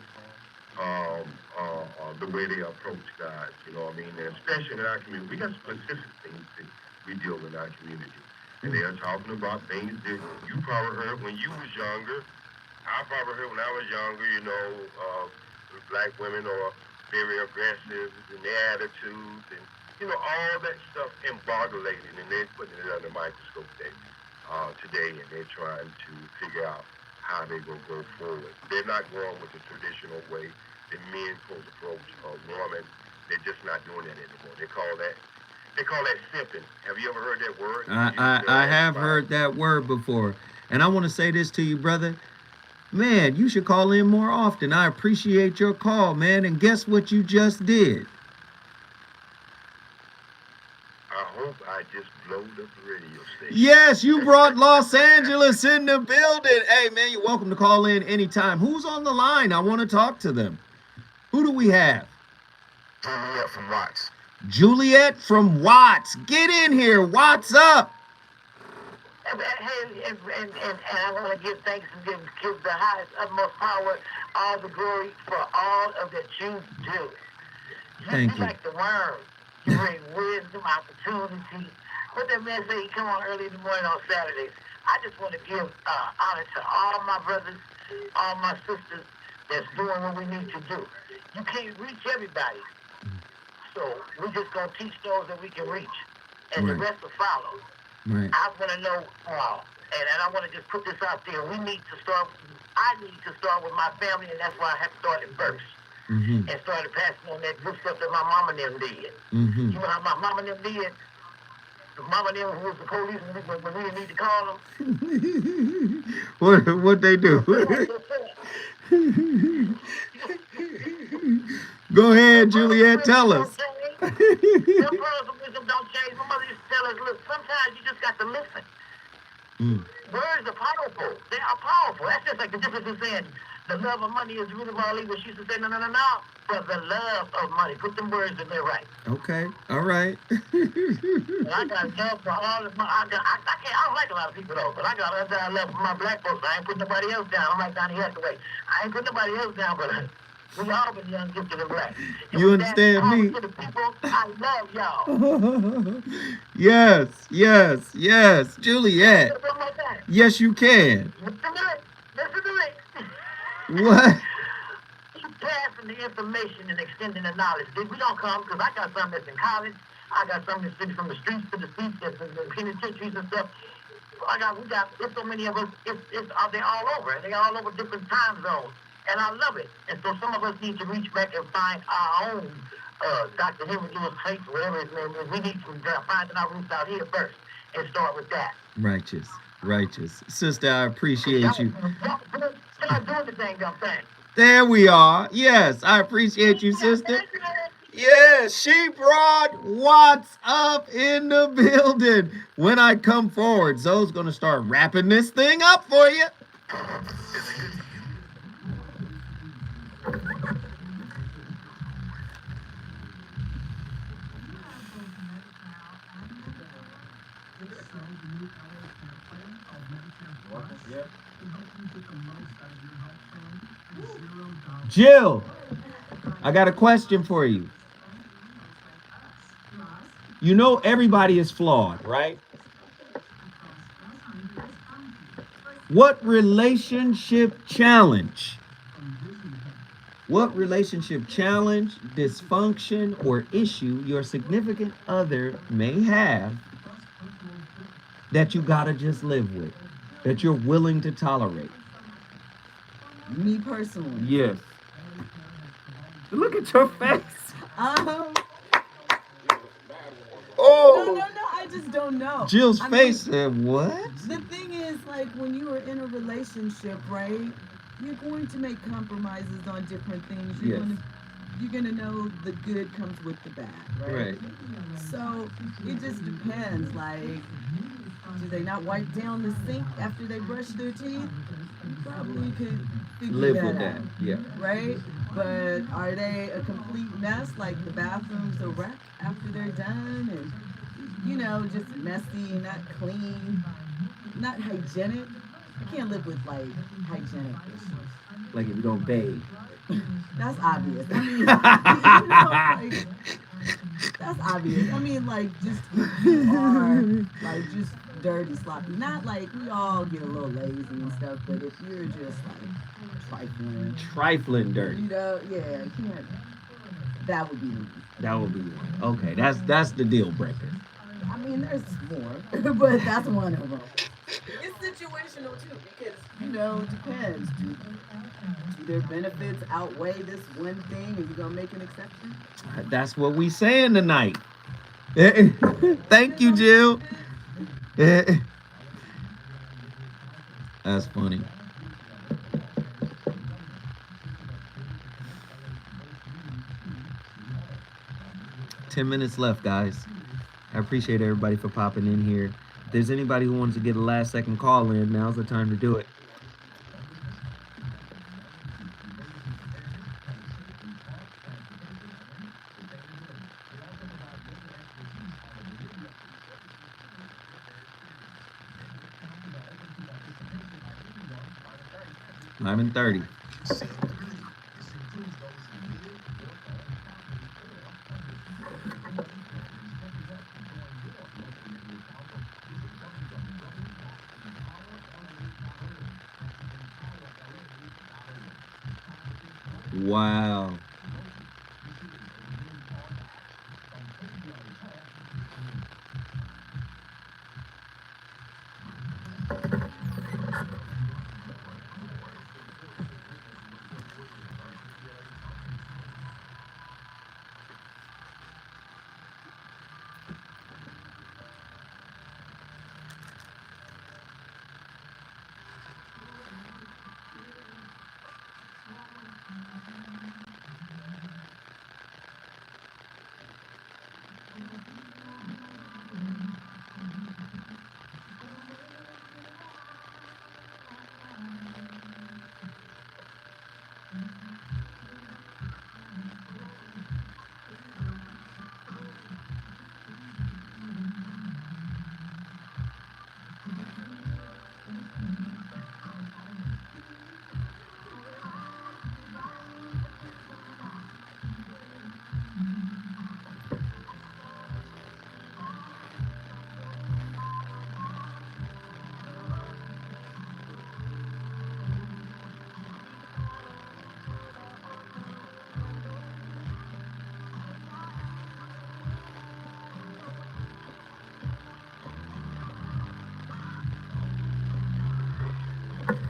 The way they approach guys, you know what I mean? And especially in our community, we got specific things that we deal with in our community. And they're talking about things that you probably heard when you was younger. I probably heard when I was younger, black women are very aggressive in their attitudes and, all that stuff embogulated, and they're putting it under the microscope today, and they're trying to figure out how they will go forward. They're not going with the traditional way that men supposed to approach a woman. They're just not doing that anymore. They call that simping. Have you ever heard that word? I have heard that word before. And I want to say this to you, brother. Man, you should call in more often. I appreciate your call, man. And guess what you just did? I hope I just blowed up the radio station. Yes, you brought Los Angeles in the building. Hey, man, you're welcome to call in anytime. Who's on the line? I want to talk to them. Who do we have? Juliet from Watts. Juliet from Watts. Get in here. What's up? And I want to give thanks and give the highest, utmost power, all the glory for all of that you do. Thank you. Like the worm. You bring wisdom, opportunity. What that man say, he come on early in the morning on Saturdays. I just want to give honor to all my brothers, all my sisters that's doing what we need to do. You can't reach everybody. So we're just going to teach those that we can reach. And the rest will follow. Right. I want to know, and I want to just put this out there. I need to start with my family, and that's why I have started first. And started passing on that good stuff that my mama and them did. You know how my mama and them did? The mama and them who was the police when we didn't need to call them. What they do? Go ahead, Juliet, tell us. Your pearls of wisdom don't change. My mother used to tell us, look, sometimes you just got to listen. Words are powerful. They are powerful. That's just like the difference in saying the love of money is the root of all evil. She used to say, no, for the love of money. Put them words in there right. Okay, all right. I got love for all of my, I don't like a lot of people though, but I got love for my black folks. I ain't putting nobody else down. I'm like Donnie Hathaway. I ain't putting nobody else down, but we all been young, gifted, and black. And you understand me? To the people, I love y'all. Yes. Juliet. Yes, you can. Listen to it. What? Keep passing the information and extending the knowledge. We don't come because I got some that's in college. I got some that's sitting from the streets to the streets, that's in the penitentiaries and stuff. There's so many of us, they're all over. They're all over different time zones. And I love it. And so some of us need to reach back and find our own Dr. Henry Lewis place, whatever his name is. We need to find our roots out here first and start with that. Righteous. Sister, I appreciate you. There we are. Yes, I appreciate you, sister. Yes, she brought What's Up in the building. When I come forward, Zoe's going to start wrapping this thing up for you. Jill, I got a question for you. You know everybody is flawed, right? What relationship challenge, dysfunction, or issue your significant other may have that you gotta just live with, that you're willing to tolerate? Me personally. Yes. Look at your face. No, I just don't know. Jill's face said, what? The thing is, like, when you are in a relationship, right, you're going to make compromises on different things. You're gonna know the good comes with the bad, right? So it just depends. Like, do they not wipe down the sink after they brush their teeth? You probably could live with that, yeah. Right? But are they a complete mess? Like the bathroom's a wreck after they're done, and just messy, not clean, not hygienic. I can't live with like hygienic issues. Like if you don't bathe. That's obvious. I mean, that's obvious. I mean, like just you are like just dirty, sloppy. Not like we all get a little lazy and stuff, but if you're just like trifling dirty, yeah, can't. That would be me. That would be one. Okay, that's the deal breaker. I mean, there's more, but that's one of them. It's situational too, because it depends. Do their benefits outweigh this one thing, and you're gonna make an exception? That's what we saying tonight. Thank you, Jill. That's funny. Ten minutes left, guys. I appreciate everybody for popping in here. If there's anybody who wants to get a last second call in, now's the time to do it. I'm in 30. Wow.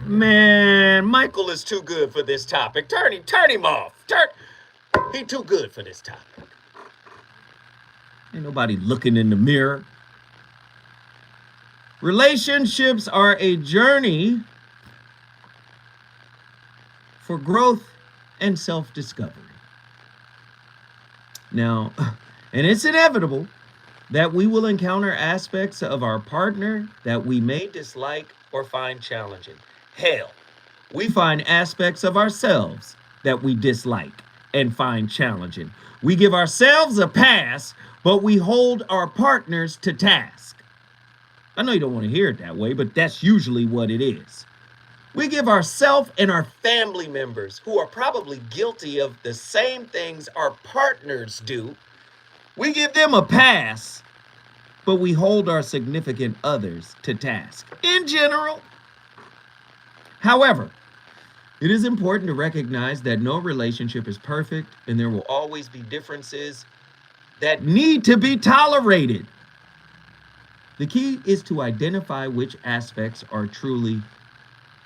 Man, Michael is too good for this topic. Turn him off. He too good for this topic. Ain't nobody looking in the mirror. Relationships are a journey for growth and self-discovery. Now, and it's inevitable that we will encounter aspects of our partner that we may dislike or find challenging. Hell, we find aspects of ourselves that we dislike and find challenging. We give ourselves a pass, but we hold our partners to task. I know you don't want to hear it that way, but that's usually what it is. We give ourselves and our family members, who are probably guilty of the same things our partners do, we give them a pass, but we hold our significant others to task in general. However, it is important to recognize that no relationship is perfect, and there will always be differences that need to be tolerated. The key is to identify which aspects are truly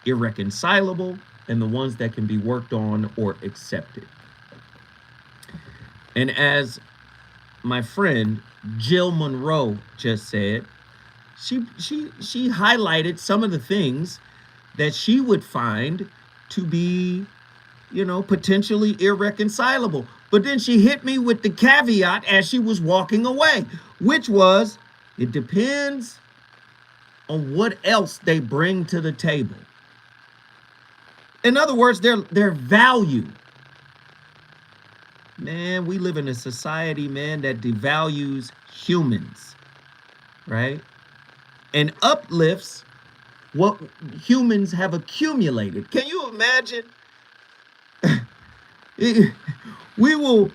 irreconcilable and the ones that can be worked on or accepted. And as my friend Jill Monroe just said, she highlighted some of the things that she would find to be, potentially irreconcilable. But then she hit me with the caveat as she was walking away, which was, it depends on what else they bring to the table. In other words, their value. Man, we live in a society, man, that devalues humans, right? And uplifts what humans have accumulated. Can you imagine? We will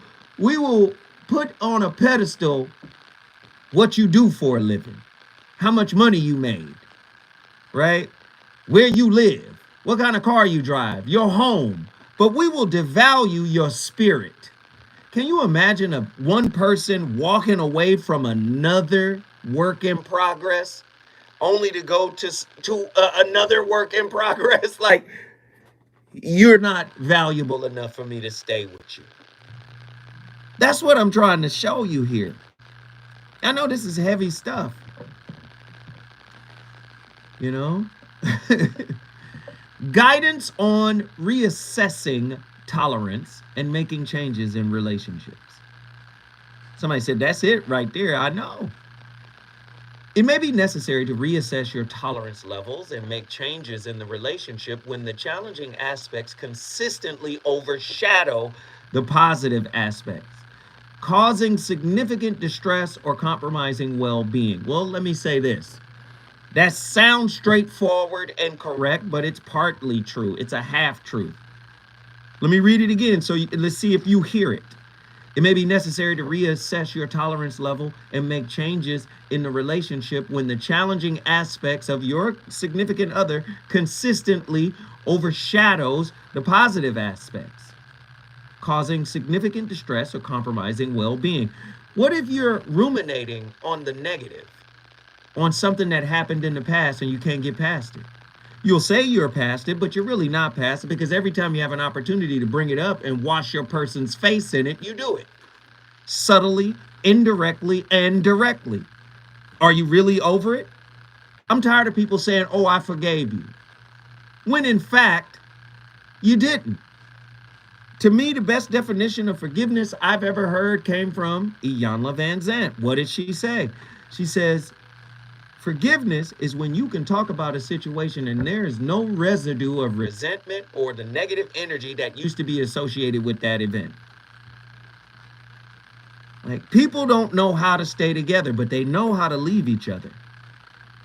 put on a pedestal what you do for a living, how much money you made, right? Where you live, what kind of car you drive, your home. But we will devalue your spirit. Can you imagine one person walking away from another work in progress only to go to another work in progress? Like, you're not valuable enough for me to stay with you. That's what I'm trying to show you here. I know this is heavy stuff, you know? Guidance on reassessing tolerance and making changes in relationships. Somebody said, that's it right there. I know. It may be necessary to reassess your tolerance levels and make changes in the relationship when the challenging aspects consistently overshadow the positive aspects, causing significant distress or compromising well-being. Well, let me say this. That sounds straightforward and correct, but it's partly true. It's a half truth. Let me read it again let's see if you hear it. It may be necessary to reassess your tolerance level and make changes in the relationship when the challenging aspects of your significant other consistently overshadows the positive aspects, causing significant distress or compromising well-being. What if you're ruminating on the negative, on something that happened in the past and you can't get past it? You'll say you're past it, but you're really not past it, because every time you have an opportunity to bring it up and wash your person's face in it, you do it. Subtly, indirectly, and directly. Are you really over it? I'm tired of people saying, oh, I forgave you, when in fact, you didn't. To me, the best definition of forgiveness I've ever heard came from Iyanla Vanzant. What did she say? She says, forgiveness is when you can talk about a situation and there is no residue of resentment or the negative energy that used to be associated with that event. Like, people don't know how to stay together, but they know how to leave each other.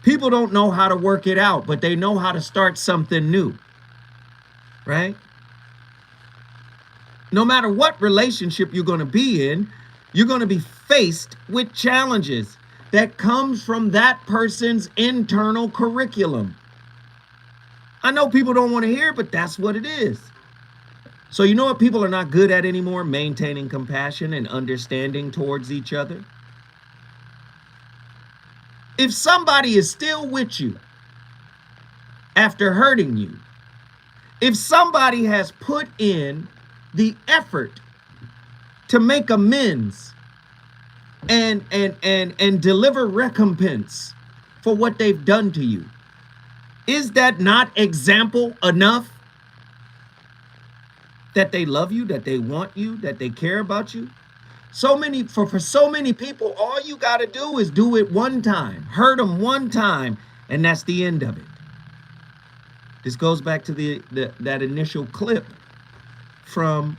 People don't know how to work it out, but they know how to start something new, right? No matter what relationship you're going to be in, you're going to be faced with challenges that comes from that person's internal curriculum. I know people don't want to hear it, but that's what it is. So you know what people are not good at anymore? Maintaining compassion and understanding towards each other. If somebody is still with you after hurting you, if somebody has put in the effort to make amends and deliver recompense for what they've done to you, is that not example enough that they love you, that they want you, that they care about you? For so many people, all you got to do is do it one time, hurt them one time, and that's the end of it. This goes back to that initial clip from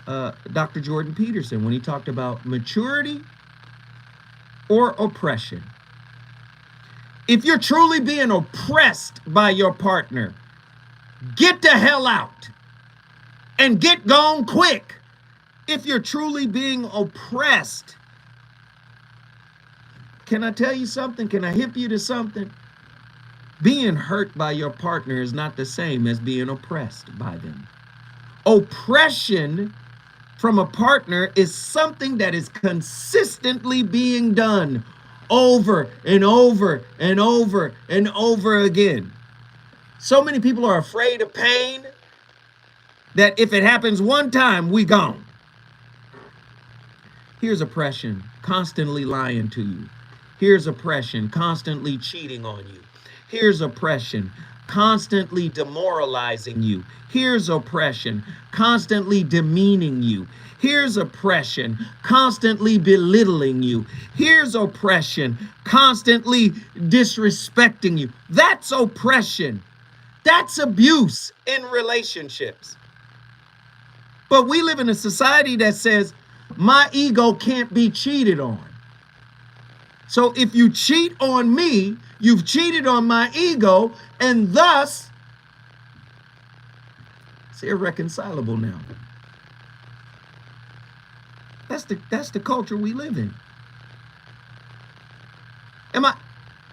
Dr. Jordan Peterson when he talked about maturity or oppression. If you're truly being oppressed by your partner, get the hell out and get gone quick. If you're truly being oppressed, can I tell you something? Can I hip you to something? Being hurt by your partner is not the same as being oppressed by them. Oppression from a partner is something that is consistently being done over and over and over and over again. So many people are afraid of pain that if it happens one time, we gone. Here's oppression, constantly lying to you. Here's oppression, constantly cheating on you. Here's oppression, constantly demoralizing you. Here's oppression, constantly demeaning you. Here's oppression, constantly belittling you. Here's oppression, constantly disrespecting you. That's oppression. That's abuse in relationships. But we live in a society that says, my ego can't be cheated on. So if you cheat on me, you've cheated on my ego, and thus it's irreconcilable now. That's the culture we live in.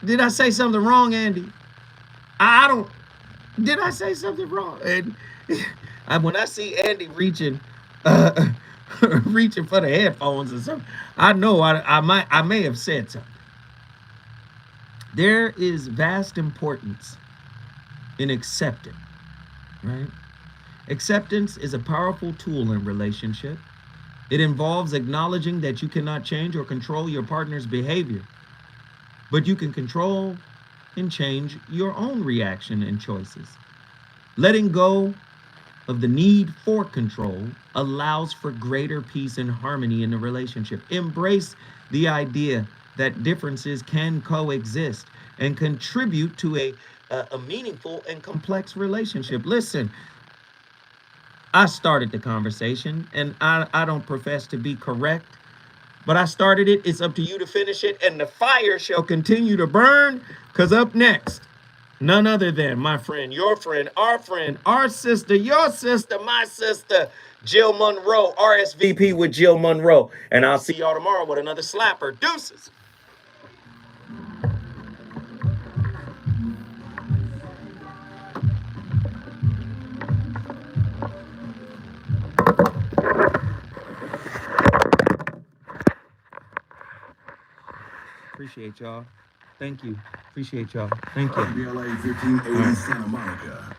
Did I say something wrong, Andy? I don't. Did I say something wrong? And when I see Andy reaching, reaching for the headphones or something, I know I may have said something. There is vast importance in accepting, right? Acceptance is a powerful tool in relationship. It involves acknowledging that you cannot change or control your partner's behavior, but you can control and change your own reaction and choices. Letting go of the need for control allows for greater peace and harmony in the relationship. Embrace the idea that differences can coexist and contribute to a meaningful and complex relationship. Listen, I started the conversation, and I don't profess to be correct, but I started it. It's up to you to finish it, and the fire shall continue to burn, because up next, none other than my friend, our sister, your sister, my sister, Jill Monroe, RSVP with Jill Monroe. And I'll see y'all tomorrow with another slapper. Deuces. Appreciate y'all. Thank you. Appreciate y'all. Thank you. WLA 1580 Santa Monica.